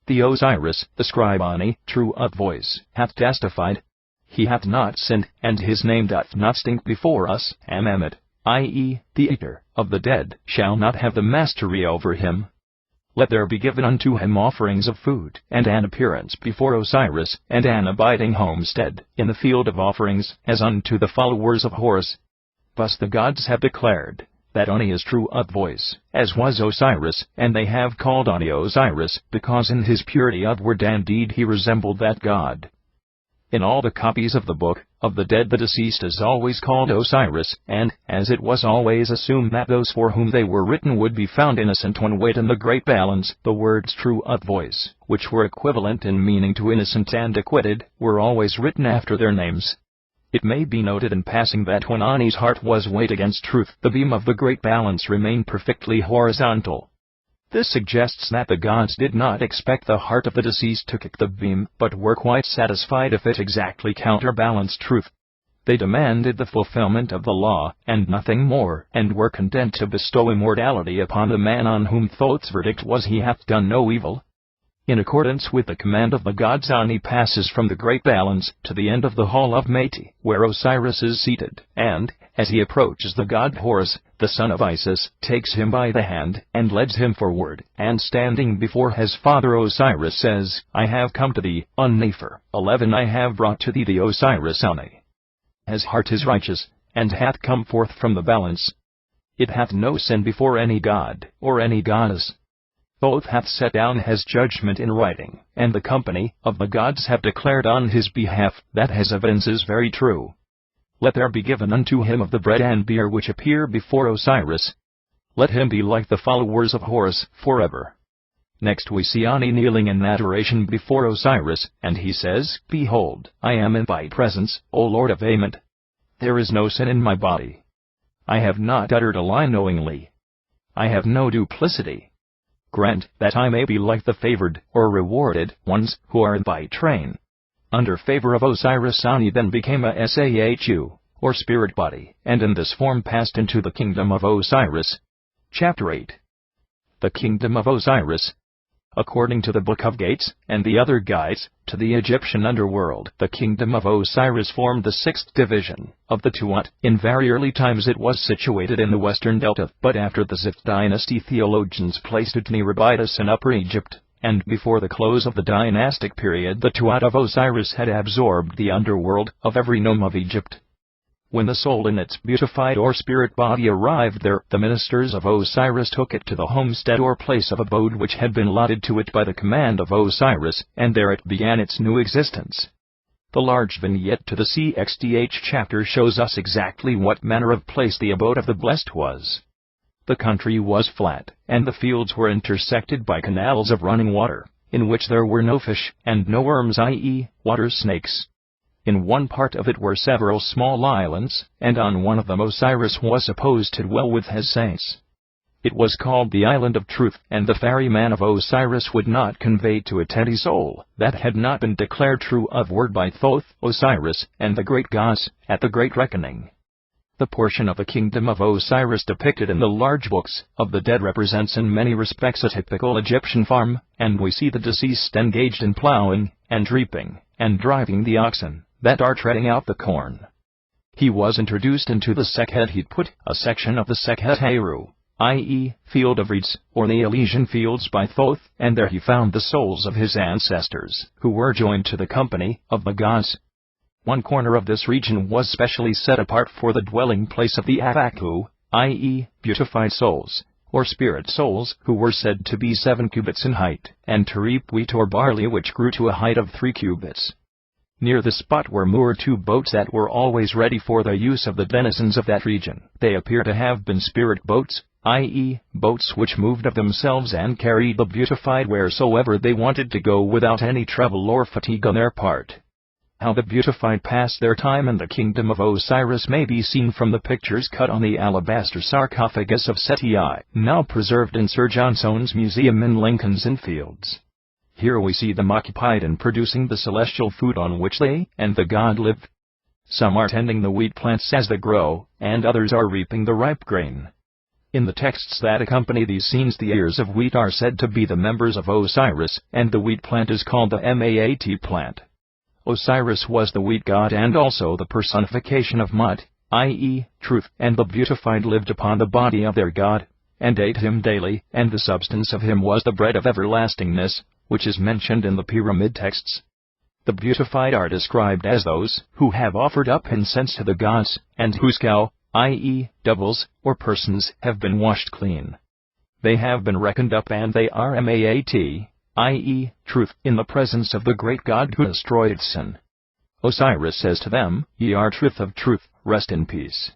The Osiris, the scribe Ani, true of voice, hath testified. He hath not sinned, and his name doth not stink before us. Ammit, i.e., the eater of the dead, shall not have the mastery over him. Let there be given unto him offerings of food, and an appearance before Osiris, and an abiding homestead in the field of offerings, as unto the followers of Horus." Thus the gods have declared that Ani is true of voice, as was Osiris, and they have called Ani Osiris, because in his purity of word and deed he resembled that god. In all the copies of the Book of the Dead the deceased is always called Osiris, and, as it was always assumed that those for whom they were written would be found innocent when weighed in the great balance, the words true of voice, which were equivalent in meaning to innocent and acquitted, were always written after their names. It may be noted in passing that when Ani's heart was weighed against truth, the beam of the great balance remained perfectly horizontal. This suggests that the gods did not expect the heart of the deceased to kick the beam, but were quite satisfied if it exactly counterbalanced truth. They demanded the fulfillment of the law, and nothing more, and were content to bestow immortality upon the man on whom Thoth's verdict was, "He hath done no evil." In accordance with the command of the gods, Ani passes from the great balance to the end of the hall of Mati, where Osiris is seated, and, as he approaches, the god Horus, the son of Isis, takes him by the hand, and leads him forward, and standing before his father Osiris says, "I have come to thee, Un-Nefer. 11 I have brought to thee the Osiris Ani. His heart is righteous, and hath come forth from the balance. It hath no sin before any god, or any goddess. Thoth hath set down his judgment in writing, and the company of the gods have declared on his behalf that his evidence is very true. Let there be given unto him of the bread and beer which appear before Osiris. Let him be like the followers of Horus forever." Next we see Ani kneeling in adoration before Osiris, and he says, "Behold, I am in thy presence, O Lord of Ament. There is no sin in my body. I have not uttered a lie knowingly. I have no duplicity. Grant that I may be like the favored, or rewarded, ones, who are in thy train." Under favor of Osiris, Ani then became a Sahu, or spirit body, and in this form passed into the Kingdom of Osiris. Chapter 8. The Kingdom of Osiris. According to the Book of Gates, and the other guides, to the Egyptian underworld, the Kingdom of Osiris formed the sixth division of the Tuat. In very early times it was situated in the western delta, but after the Sixth dynasty theologians placed it near Abydos in Upper Egypt, and before the close of the dynastic period the Tuat of Osiris had absorbed the underworld of every nome of Egypt. When the soul in its beautified or spirit body arrived there, the ministers of Osiris took it to the homestead or place of abode which had been allotted to it by the command of Osiris, and there it began its new existence. The large vignette to the Cxdh chapter shows us exactly what manner of place the abode of the blessed was. The country was flat, and the fields were intersected by canals of running water, in which there were no fish, and no worms, i.e., water snakes. In one part of it were several small islands, and on one of them Osiris was supposed to dwell with his saints. It was called the Island of Truth, and the ferryman of Osiris would not convey to it any soul that had not been declared true of word by Thoth, Osiris, and the great gods, at the great reckoning. The portion of the Kingdom of Osiris depicted in the large books of the dead represents in many respects a typical Egyptian farm, and we see the deceased engaged in plowing, and reaping, and driving the oxen that are treading out the corn. He was introduced into the Sekhet Hetput, a section of the Sekhet Heru, i.e., Field of Reeds, or the Elysian Fields by Thoth, and there he found the souls of his ancestors, who were joined to the company of the gods. One corner of this region was specially set apart for the dwelling place of the Avaku, i.e., beautified souls, or spirit souls, who were said to be 7 cubits in height, and to reap wheat or barley which grew to a height of 3 cubits. Near the spot were moored 2 boats that were always ready for the use of the denizens of that region. They appear to have been spirit boats, i.e., boats which moved of themselves and carried the beautified wheresoever they wanted to go without any trouble or fatigue on their part. How the beautified passed their time in the Kingdom of Osiris may be seen from the pictures cut on the alabaster sarcophagus of Seti I, now preserved in Sir Johnson's Museum in Lincoln's Inn Fields. Here we see them occupied in producing the celestial food on which they and the god live. Some are tending the wheat plants as they grow, and others are reaping the ripe grain. In the texts that accompany these scenes the ears of wheat are said to be the members of Osiris, and the wheat plant is called the Maat plant. Osiris was the wheat god and also the personification of Mut, i.e., truth, and the beautified lived upon the body of their god, and ate him daily, and the substance of him was the bread of everlastingness, which is mentioned in the pyramid texts. The beautified are described as those who have offered up incense to the gods, and whose cow, i.e., doubles, or persons, have been washed clean. They have been reckoned up and they are Maat, i.e., truth, in the presence of the great God who destroyed sin. Osiris says to them, "Ye are truth of truth, rest in peace."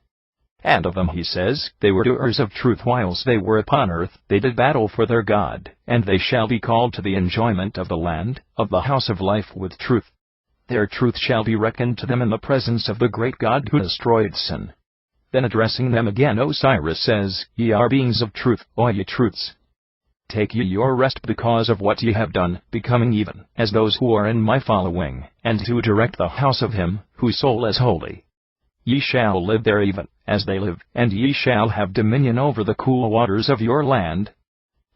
And of them he says, "They were doers of truth whilst they were upon earth, they did battle for their God, and they shall be called to the enjoyment of the land, of the house of life with truth. Their truth shall be reckoned to them in the presence of the great God who destroyed sin." Then addressing them again Osiris says, "Ye are beings of truth, O ye truths. Take ye your rest because of what ye have done, becoming even as those who are in my following, and to direct the house of him, whose soul is holy. Ye shall live there even as they live, and ye shall have dominion over the cool waters of your land.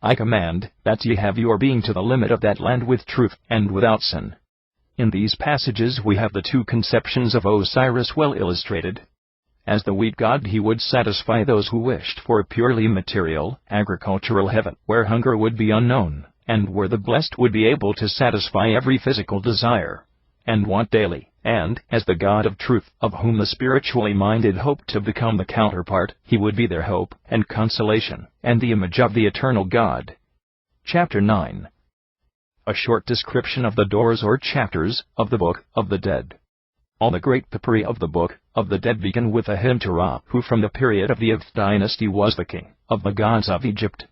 I command that ye have your being to the limit of that land with truth and without sin." In these passages we have the 2 conceptions of Osiris well illustrated. As the wheat god he would satisfy those who wished for a purely material, agricultural heaven, where hunger would be unknown, and where the blessed would be able to satisfy every physical desire and want daily. And, as the God of truth, of whom the spiritually minded hope to become the counterpart, he would be their hope and consolation, and the image of the eternal God. Chapter 9. A short description of the doors or chapters of the Book of the Dead. All the great papyri of the Book of the Dead begin with a hymn to Ra, who from the period of the 8th dynasty was the king of the gods of Egypt.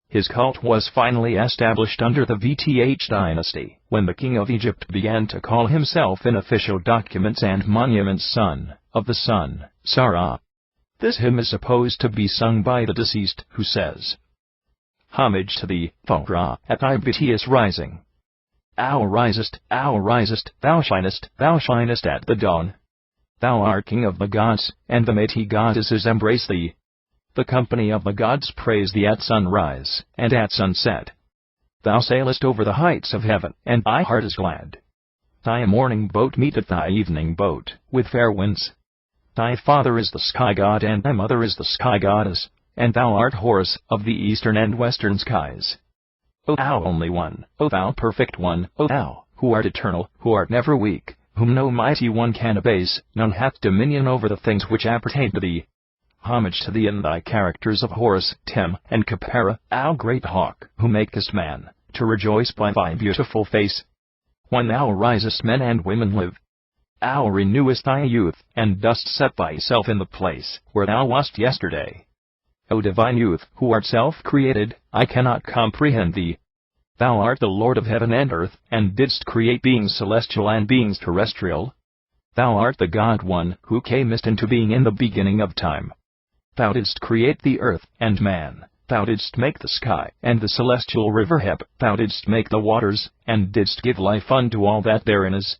His cult was finally established under the Vth dynasty, when the king of Egypt began to call himself in official documents and monuments son of the sun, Sa-Ra. This hymn is supposed to be sung by the deceased, who says, "Homage to thee, O Ra, at thy beauteous rising. Thou risest, thou shinest at the dawn. Thou art king of the gods, and the mighty goddesses embrace thee. The company of the gods praise thee at sunrise, and at sunset. Thou sailest over the heights of heaven, and thy heart is glad. Thy morning boat meeteth thy evening boat, with fair winds. Thy father is the sky god, and thy mother is the sky goddess, and thou art Horus, of the eastern and western skies. O thou only one, O thou perfect one, O thou, who art eternal, who art never weak, whom no mighty one can abase, none hath dominion over the things which appertain to thee. Homage to thee in thy characters of Horus, Tem, and Khepera, thou great hawk, who makest man to rejoice by thy beautiful face. When thou risest, men and women live. Thou renewest thy youth, and dost set thyself in the place where thou wast yesterday. O divine youth, who art self-created, I cannot comprehend thee. Thou art the Lord of heaven and earth, and didst create beings celestial and beings terrestrial. Thou art the God One, who camest into being in the beginning of time. Thou didst create the earth, and man. Thou didst make the sky, and the celestial river Heb. Thou didst make the waters, and didst give life unto all that therein is.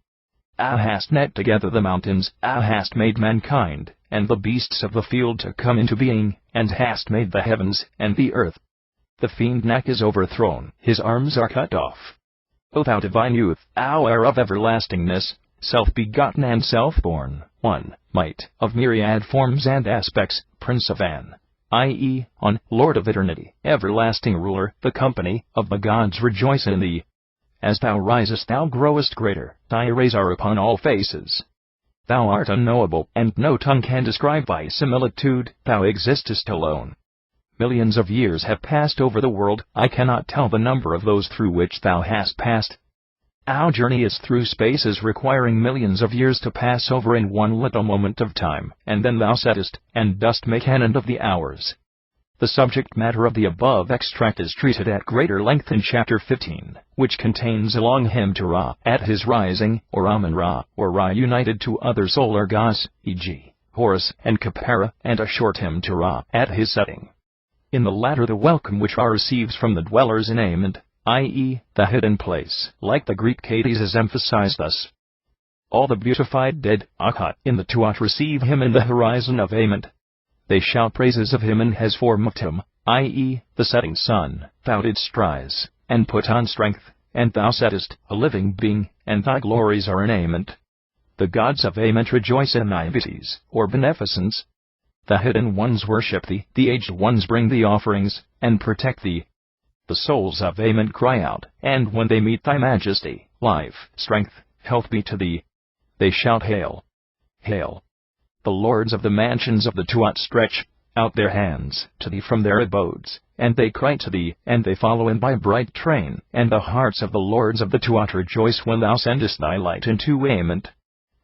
Thou hast knit together the mountains, thou hast made mankind, and the beasts of the field to come into being, and hast made the heavens, and the earth. The fiend neck is overthrown, his arms are cut off. O thou divine youth, thou heir of everlastingness, self-begotten and self-born, one, might, of myriad forms and aspects, Prince of An, i.e., On, Lord of eternity, everlasting ruler, the company of the gods rejoice in thee. As thou risest thou growest greater, thy rays are upon all faces. Thou art unknowable, and no tongue can describe thy similitude, thou existest alone. Millions of years have passed over the world, I cannot tell the number of those through which thou hast passed. Our journey is through spaces requiring millions of years to pass over in one little moment of time, and then thou settest, and dost make an end of the hours. The subject matter of the above extract is treated at greater length in Chapter 15, which contains a long hymn to Ra at his rising, or Amun-Ra, or Ra united to other solar gods, e.g., Horus and Khepera, and a short hymn to Ra at his setting. In the latter the welcome which Ra receives from the dwellers in Ament, i.e., the hidden place, like the Greek Hades, is emphasized thus. All the beautified dead, Akhat, in the Tuat receive him in the horizon of Ament. They shout praises of him in his form of Tem, i.e., the setting sun. Thou didst rise, and put on strength, and thou settest, a living being, and thy glories are in Ament. The gods of Ament rejoice in thy beauties, or beneficence. The hidden ones worship thee, the aged ones bring thee offerings, and protect thee. The souls of Ament cry out, and when they meet thy majesty, life, strength, health be to thee. They shout hail! Hail! The lords of the mansions of the Tuat stretch out their hands to thee from their abodes, and they cry to thee, and they follow in thy bright train, and the hearts of the lords of the Tuat rejoice when thou sendest thy light into Ament.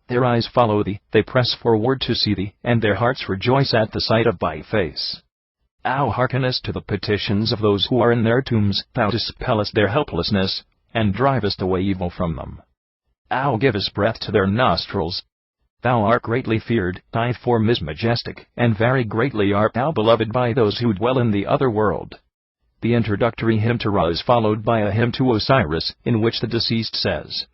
Their eyes follow thee, they press forward to see thee, and their hearts rejoice at the sight of thy face. Thou hearkenest to the petitions of those who are in their tombs, thou dispellest their helplessness, and drivest away evil from them. Thou givest breath to their nostrils. Thou art greatly feared, thy form is majestic, and very greatly art thou beloved by those who dwell in the other world. The introductory hymn to Ra is followed by a hymn to Osiris, in which the deceased says,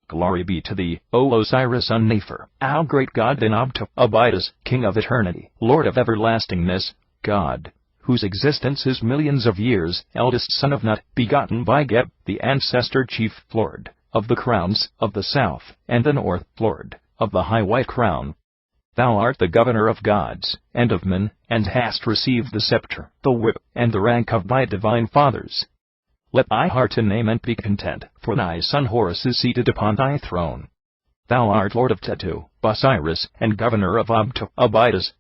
Glory be to thee, O Osiris Un-Nefer, thou great god in Osiris, King of eternity, Lord of everlastingness, God, whose existence is millions of years, eldest son of Nut, begotten by Geb, the ancestor chief, Lord of the crowns, of the south, and the north, Lord of the high white crown. Thou art the governor of gods, and of men, and hast received the scepter, the whip, and the rank of thy divine fathers. Let thy heart in Ament be content, for thy son Horus is seated upon thy throne. Thou art Lord of Tetu, Osiris, and governor of Osiris.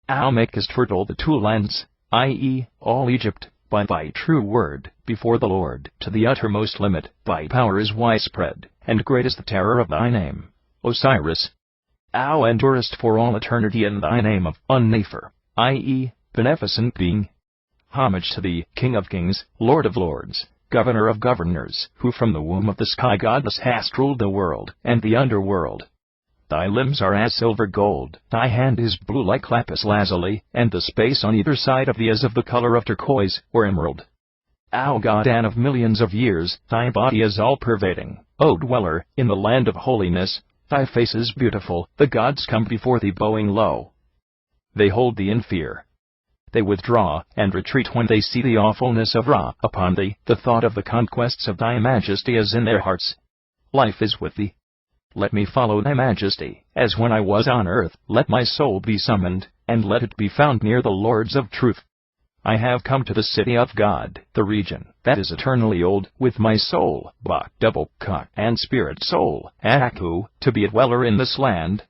Thou makest fertile the two lands, i.e., all Egypt, by thy true word, before the Lord, to the uttermost limit. Thy power is widespread, and great is the terror of thy name, Osiris. Thou endurest for all eternity in thy name of Un-Nefer, i.e., beneficent being. Homage to thee, King of kings, Lord of lords, Governor of governors, who from the womb of the sky goddess hast ruled the world and the underworld. Thy limbs are as silver gold, thy hand is blue like lapis lazuli, and the space on either side of thee is of the color of turquoise, or emerald. Thou God An of millions of years, thy body is all-pervading, O dweller in the land of holiness, thy face is beautiful, the gods come before thee bowing low. They hold thee in fear. They withdraw and retreat when they see the awfulness of Ra upon thee. The thought of the conquests of thy majesty is in their hearts. Life is with thee. Let me follow thy majesty, as when I was on earth. Let my soul be summoned, and let it be found near the lords of truth. I have come to the city of God, the region that is eternally old, with my soul, Ba, double Ka, and spirit soul, Aku, to be a dweller in this land.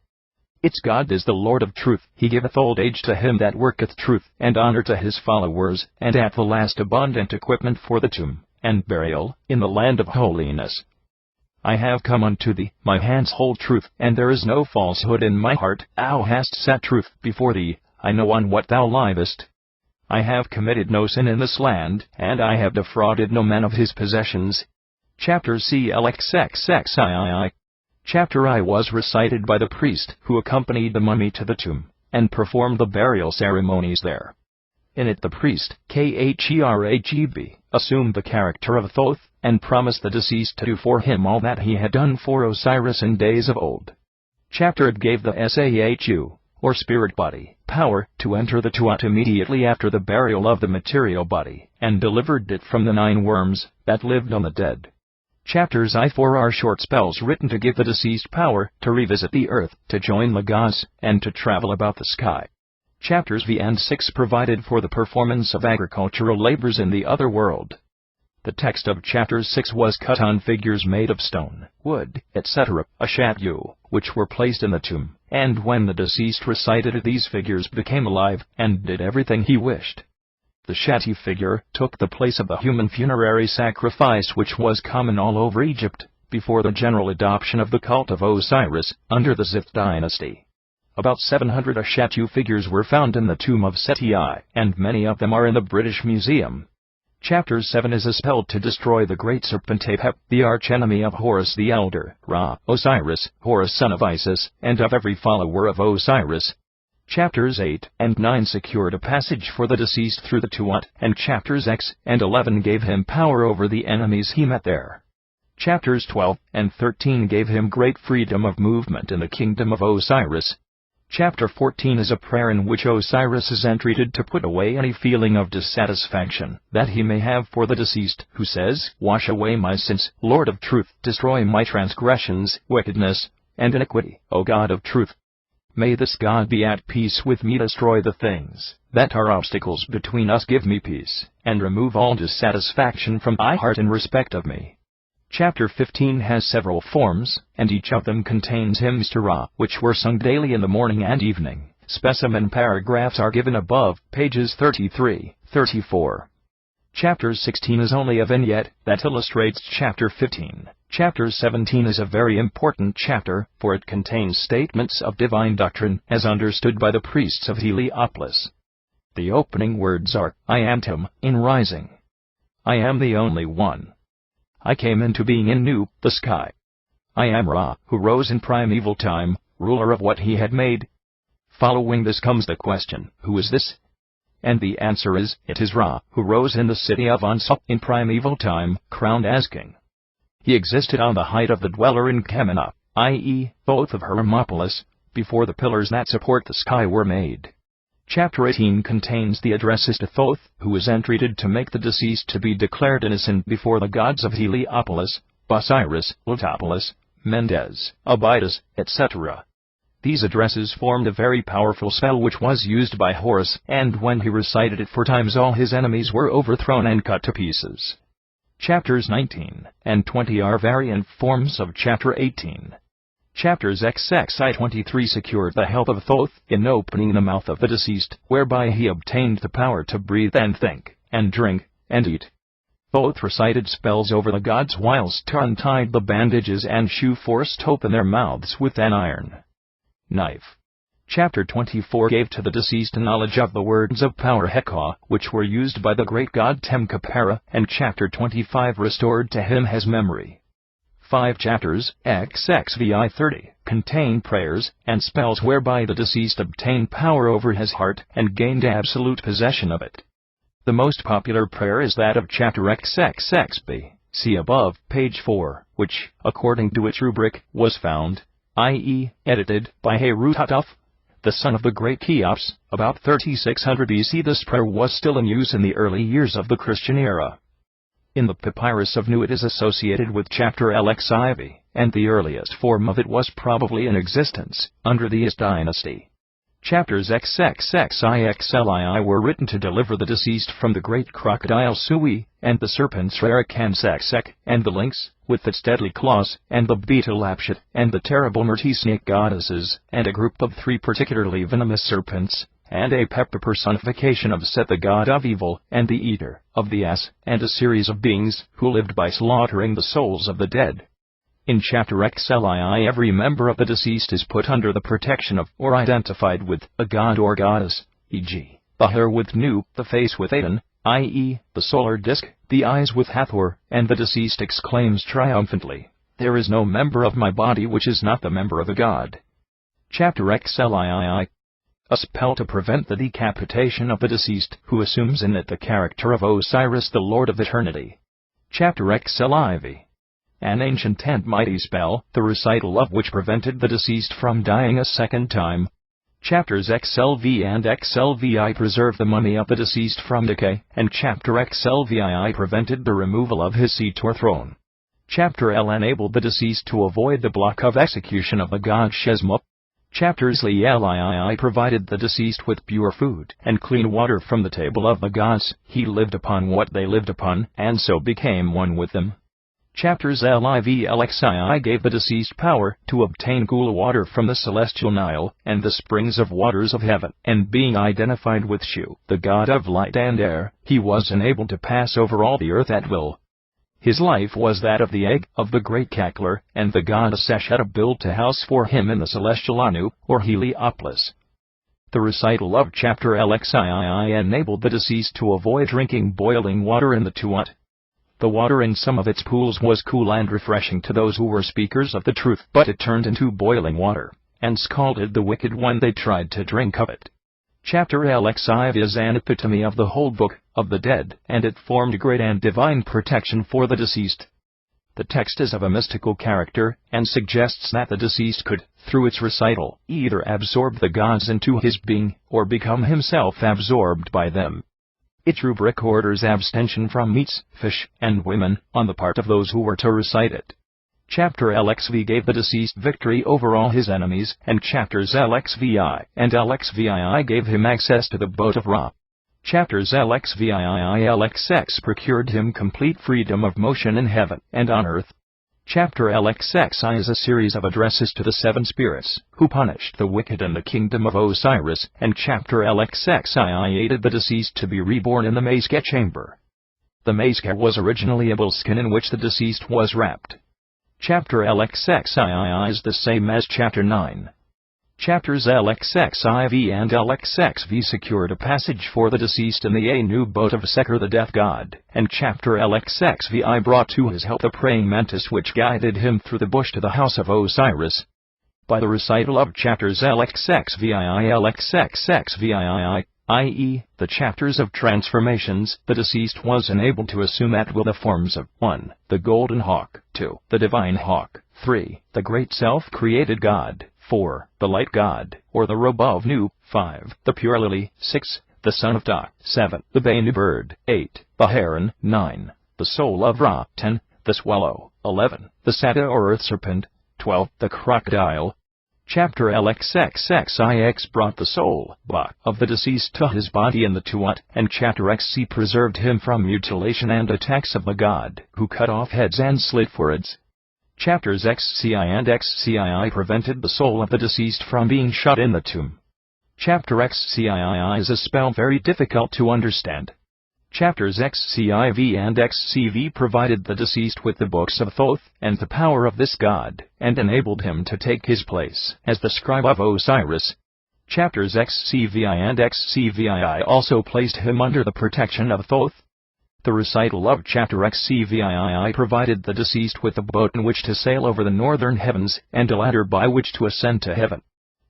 Its God is the Lord of truth. He giveth old age to him that worketh truth, and honor to his followers, and at the last abundant equipment for the tomb, and burial, in the land of holiness. I have come unto thee, my hands hold truth, and there is no falsehood in my heart. Thou hast set truth before thee, I know on what thou livest. I have committed no sin in this land, and I have defrauded no man of his possessions. Chapter CLXXXII. Chapter I was recited by the priest who accompanied the mummy to the tomb, and performed the burial ceremonies there. In it the priest, Kheragb, assumed the character of Thoth, and promised the deceased to do for him all that he had done for Osiris in days of old. Chapter it gave the Sahu, or spirit body, power to enter the Tuat immediately after the burial of the material body, and delivered it from the 9 worms that lived on the dead. Chapters I-4 are short spells written to give the deceased power to revisit the earth, to join the gods, and to travel about the sky. Chapters V and 6 provided for the performance of agricultural labors in the other world. The text of Chapter 6 was cut on figures made of stone, wood, etc., a shatu, which were placed in the tomb, and when the deceased recited it, these figures became alive, and did everything he wished. The shatu figure took the place of the human funerary sacrifice which was common all over Egypt, before the general adoption of the cult of Osiris, under the Zith dynasty. About 700 shatu figures were found in the tomb of Seti I, and many of them are in the British Museum. Chapter 7 is a spell to destroy the great serpent Apep, the archenemy of Horus the Elder, Ra, Osiris, Horus son of Isis, and of every follower of Osiris. Chapters 8 and 9 secured a passage for the deceased through the Tuat, and chapters X and 11 gave him power over the enemies he met there. Chapters 12 and 13 gave him great freedom of movement in the kingdom of Osiris. Chapter 14 is a prayer in which Osiris is entreated to put away any feeling of dissatisfaction that he may have for the deceased, who says, "Wash away my sins, Lord of truth, destroy my transgressions, wickedness, and iniquity, O God of truth. May this God be at peace with me, destroy the things that are obstacles between us, give me peace, and remove all dissatisfaction from thy heart in respect of me." Chapter 15 has several forms, and each of them contains hymns to Ra, which were sung daily in the morning and evening. Specimen paragraphs are given above, pages 33-34. Chapter 16 is only a vignette that illustrates Chapter 15. Chapter 17 is a very important chapter, for it contains statements of divine doctrine as understood by the priests of Heliopolis. The opening words are, "I am Tum, in rising. I am the only one. I came into being in Nu, the sky. I am Ra, who rose in primeval time, ruler of what he had made." Following this comes the question, who is this? And the answer is, it is Ra, who rose in the city of Ansa in primeval time, crowned as king. He existed on the height of the dweller in Kemena, i.e., both of Hermopolis, before the pillars that support the sky were made. Chapter 18 contains the addresses to Thoth, who is entreated to make the deceased to be declared innocent before the gods of Heliopolis, Osiris, Letopolis, Mendes, Abydos, etc. These addresses formed a very powerful spell which was used by Horus, and when he recited it 4 times all his enemies were overthrown and cut to pieces. Chapters 19 and 20 are variant forms of Chapter 18. Chapters XXI-23 secured the help of Thoth in opening the mouth of the deceased, whereby he obtained the power to breathe and think, and drink, and eat. Thoth recited spells over the gods whilst untied the bandages and forced open their mouths with an iron knife. Chapter 24 gave to the deceased knowledge of the words of power Heka, which were used by the great god Temkapera, and Chapter 25 restored to him his memory. 5 chapters, XXVI 30, contain prayers and spells whereby the deceased obtained power over his heart and gained absolute possession of it. The most popular prayer is that of Chapter XXXB, see above, page 4, which, according to its rubric, was found, i.e., edited, by Herutatuf, the son of the great Cheops, about 3600 BC. This prayer was still in use in the early years of the Christian era. In the Papyrus of Nu it is associated with chapter LXIV, and the earliest form of it was probably in existence under the Is dynasty. Chapters XXXIXLII were written to deliver the deceased from the great crocodile Sui, and the serpents Rarakansaksek, and the lynx, with its deadly claws, and the beetle Apshat, and the terrible Merti-snake goddesses, and a group of 3 particularly venomous serpents, and a personification of Set, the god of evil, and the eater of the ass, and a series of beings who lived by slaughtering the souls of the dead. In chapter XLII every member of the deceased is put under the protection of, or identified with, a god or goddess, e.g., the hair with Nu, the face with Aten, i.e., the solar disk, the eyes with Hathor, and the deceased exclaims triumphantly, "There is no member of my body which is not the member of a god." Chapter XLII. A spell to prevent the decapitation of the deceased, who assumes in it the character of Osiris, the Lord of Eternity. Chapter XLIV. An ancient and mighty spell, the recital of which prevented the deceased from dying a second time. Chapters XLV and XLVI preserve the mummy of the deceased from decay, and chapter XLVII prevented the removal of his seat or throne. Chapter L enabled the deceased to avoid the block of execution of the god Shesma. Chapters LIII provided the deceased with pure food and clean water from the table of the gods. He lived upon what they lived upon, and so became one with them. Chapters LIVLXII gave the deceased power to obtain cool water from the celestial Nile and the springs of waters of heaven, and being identified with Shu, the god of light and air, he was enabled to pass over all the earth at will. His life was that of the egg of the great cackler, and the goddess Sesheta built a house for him in the celestial Anu, or Heliopolis. The recital of chapter LXII enabled the deceased to avoid drinking boiling water in the Tuat. The water in some of its pools was cool and refreshing to those who were speakers of the truth, but it turned into boiling water, and scalded the wicked when they tried to drink of it. Chapter LXIV is an epitome of the whole Book of the Dead, and it formed great and divine protection for the deceased. The text is of a mystical character, and suggests that the deceased could, through its recital, either absorb the gods into his being, or become himself absorbed by them. Its rubric orders abstention from meats, fish, and women, on the part of those who were to recite it. Chapter LXV gave the deceased victory over all his enemies, and chapters LXVI and LXVII gave him access to the boat of Ra. Chapters LXVII-LXX procured him complete freedom of motion in heaven and on earth. Chapter LXXI is a series of addresses to the 7 spirits, who punished the wicked in the Kingdom of Osiris, and chapter LXXII aided the deceased to be reborn in the Mezque chamber. The Mezque was originally a bull skin in which the deceased was wrapped. Chapter LXXII is the same as chapter 9. Chapters LXXIV and LXXV secured a passage for the deceased in the Anu boat of Seker the death god, and chapter LXXVI brought to his help a praying mantis which guided him through the bush to the house of Osiris. By the recital of chapters LXXVII, i.e., the chapters of transformations, the deceased was enabled to assume at will the forms of 1. The golden hawk, 2. The divine hawk, 3. The great self-created god, 4. The light god, or the robe of Nu, 5. The pure lily, 6. The son of Da, 7. The Banu bird, 8. The heron, 9. The soul of Ra, 10. The swallow, 11. The satyr or earth serpent, 12. The crocodile. Chapter LXXXIX brought the soul, Ba, of the deceased to his body in the Tuat, and chapter XC preserved him from mutilation and attacks of the god, who cut off heads and slit foreheads. Chapters XCI and XCII prevented the soul of the deceased from being shut in the tomb. Chapter XCII is a spell very difficult to understand. Chapters XCIV and XCV provided the deceased with the books of Thoth and the power of this god, and enabled him to take his place as the scribe of Osiris. Chapters XCVI and XCVII also placed him under the protection of Thoth. The recital of chapter XCVII provided the deceased with a boat in which to sail over the northern heavens, and a ladder by which to ascend to heaven.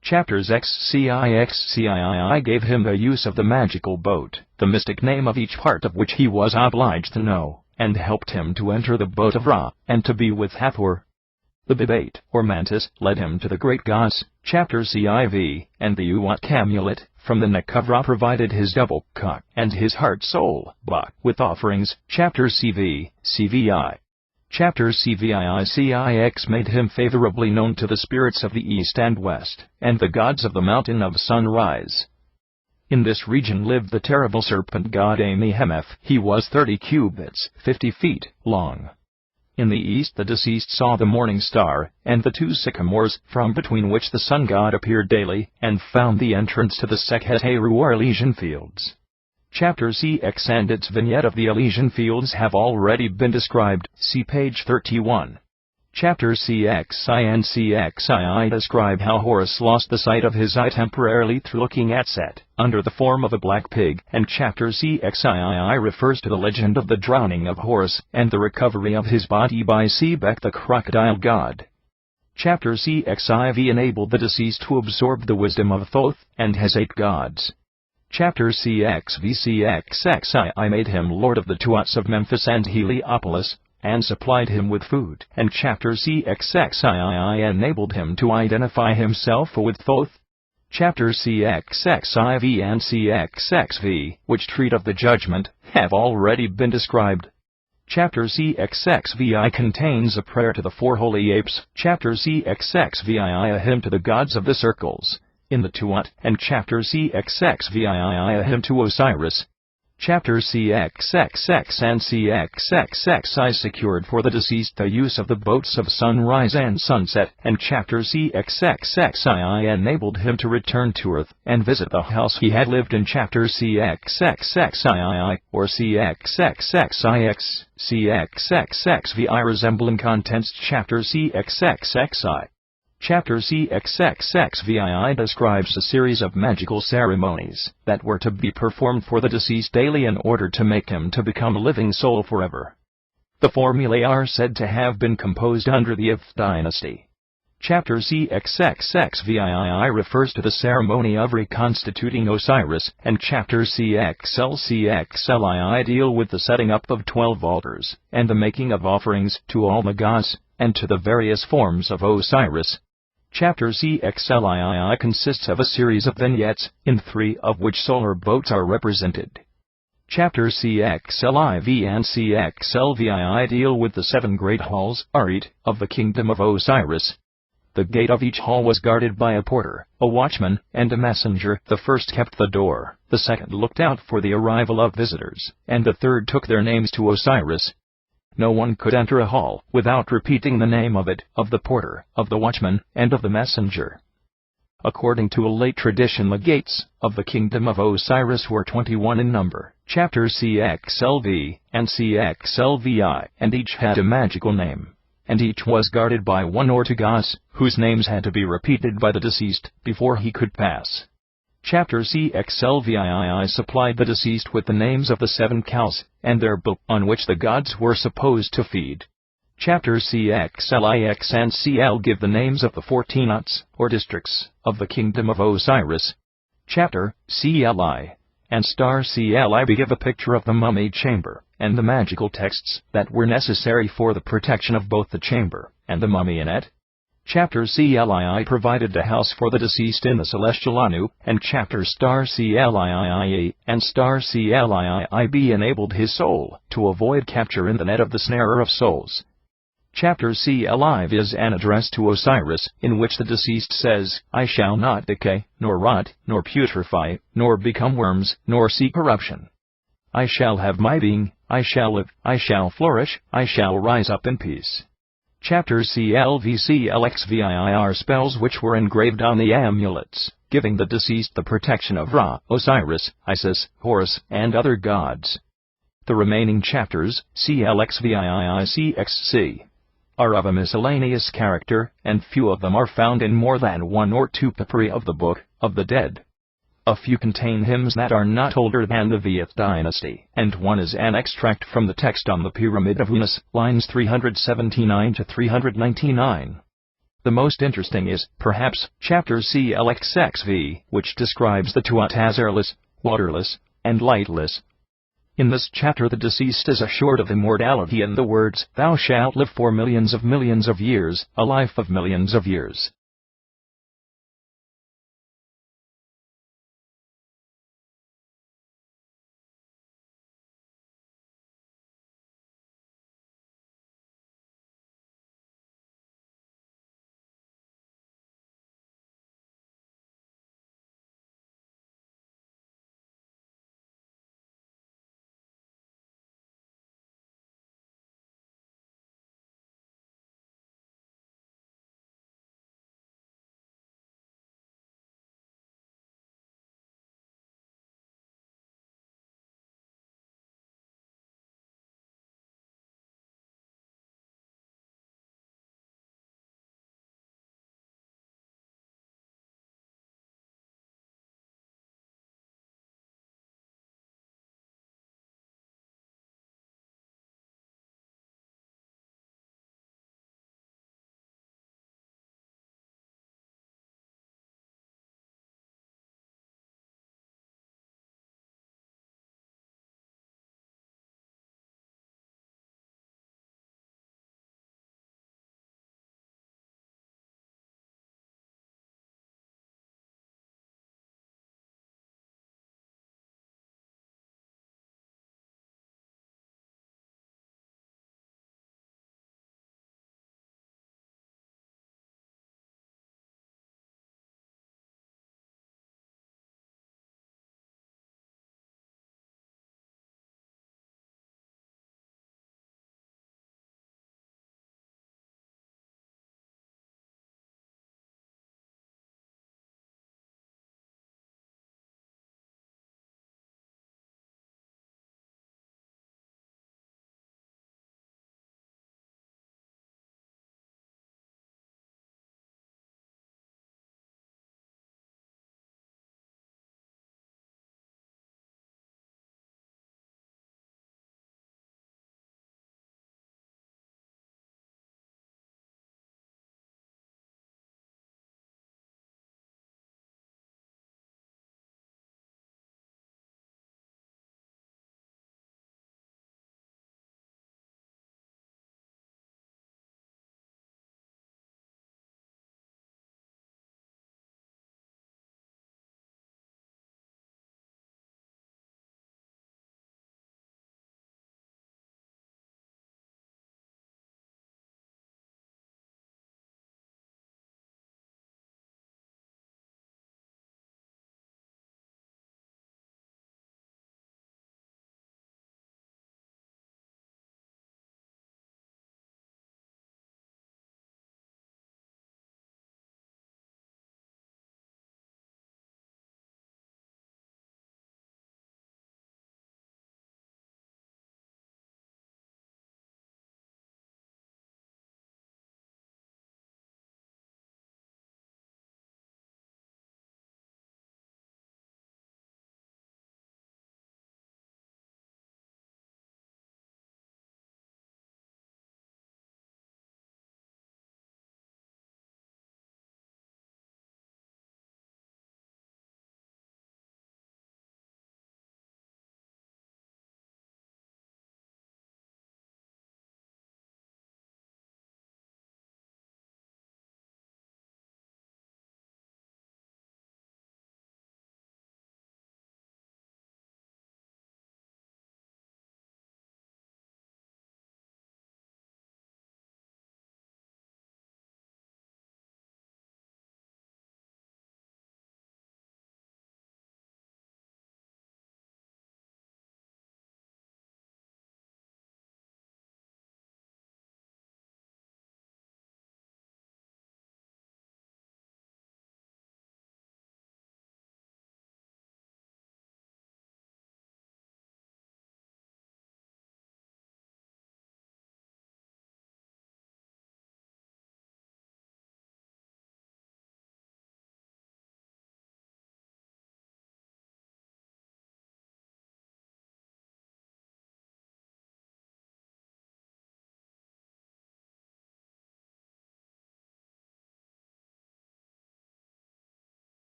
Chapters XCI gave him the use of the magical boat, the mystic name of each part of which he was obliged to know, and helped him to enter the boat of Ra, and to be with Hathor. The Bibate, or mantis, led him to the great gods, chapter CIV, and the Uat amulet, from the neck of Ra provided his double cock and his heart soul, Ba, with offerings, chapter CVI. Chapter CVICIX made him favorably known to the spirits of the east and west, and the gods of the mountain of sunrise. In this region lived the terrible serpent god Amihemeth. He was 30 cubits, 50 feet, long. In the east the deceased saw the morning star, and the two sycamores, from between which the sun god appeared daily, and found the entrance to the Sekheteru or Elysian fields. Chapter CX and its vignette of the Elysian fields have already been described, see page 31. Chapter CXI and CXII describe how Horus lost the sight of his eye temporarily through looking at Set, under the form of a black pig, and chapter CXII refers to the legend of the drowning of Horus, and the recovery of his body by Sebek the crocodile god. Chapter CXIV enabled the deceased to absorb the wisdom of Thoth, and his 8 gods. Chapter CXVCXXII made him lord of the Tuats of Memphis and Heliopolis, and supplied him with food, and chapter CXXII enabled him to identify himself with Thoth. Chapter CXXIV and CXXV, which treat of the judgment, have already been described. Chapter CXXVI contains a prayer to the 4 holy apes, chapter CXXVII a hymn to the gods of the circles, in the Tuat, and chapter CXXVII a hymn to Osiris. Chapter CXXX and CXXXI secured for the deceased the use of the boats of sunrise and sunset, and chapter CXXXII enabled him to return to Earth and visit the house he had lived in. Chapter CXXXII, or CXXXIX, CXXXVI resembling contents. Chapter CXXXI. Chapter CXXXVII describes a series of magical ceremonies that were to be performed for the deceased daily in order to make him to become a living soul forever. The formulae are said to have been composed under the Ith dynasty. Chapter CXXXVII refers to the ceremony of reconstituting Osiris, and chapter CXLCXLII deal with the setting up of 12 altars, and the making of offerings to all the gods, and to the various forms of Osiris. Chapter CXLII consists of a series of vignettes, in 3 of which solar boats are represented. Chapter CXLIV and CXLVII deal with the 7 great halls, of the Kingdom of Osiris. The gate of each hall was guarded by a porter, a watchman, and a messenger. The first kept the door, the second looked out for the arrival of visitors, and the third took their names to Osiris. No one could enter a hall without repeating the name of it, of the porter, of the watchman, and of the messenger. According to a late tradition, the gates of the Kingdom of Osiris were 21 in number, chapter CXLV and CXLVI, and each had a magical name, and each was guarded by 1 or 2 gods, whose names had to be repeated by the deceased before he could pass. Chapter CXLVII supplied the deceased with the names of the 7 cows, and their bull, on which the gods were supposed to feed. Chapter CXLIX and CL give the names of the 14 Uts, or districts, of the Kingdom of Osiris. Chapter CLI and star CLIB give a picture of the mummy chamber, and the magical texts that were necessary for the protection of both the chamber and the mummy in it. Chapter CLII provided a house for the deceased in the celestial Anu, and chapter star CLIIE and star CLIIB enabled his soul to avoid capture in the net of the snarer of souls. Chapter CLIV is an address to Osiris, in which the deceased says, "I shall not decay, nor rot, nor putrefy, nor become worms, nor see corruption. I shall have my being, I shall live, I shall flourish, I shall rise up in peace." Chapter CLVCLXVII are spells which were engraved on the amulets, giving the deceased the protection of Ra, Osiris, Isis, Horus, and other gods. The remaining chapters, CLXVIIICXC, are of a miscellaneous character, and few of them are found in more than 1 or 2 papyri of the Book of the Dead. A few contain hymns that are not older than the Vieth dynasty, and one is an extract from the text on the Pyramid of Unas, lines 379 to 399. The most interesting is, perhaps, chapter CLXXV, which describes the Tuat as airless, waterless, and lightless. In this chapter the deceased is assured of immortality in the words, "Thou shalt live for millions of years, a life of millions of years."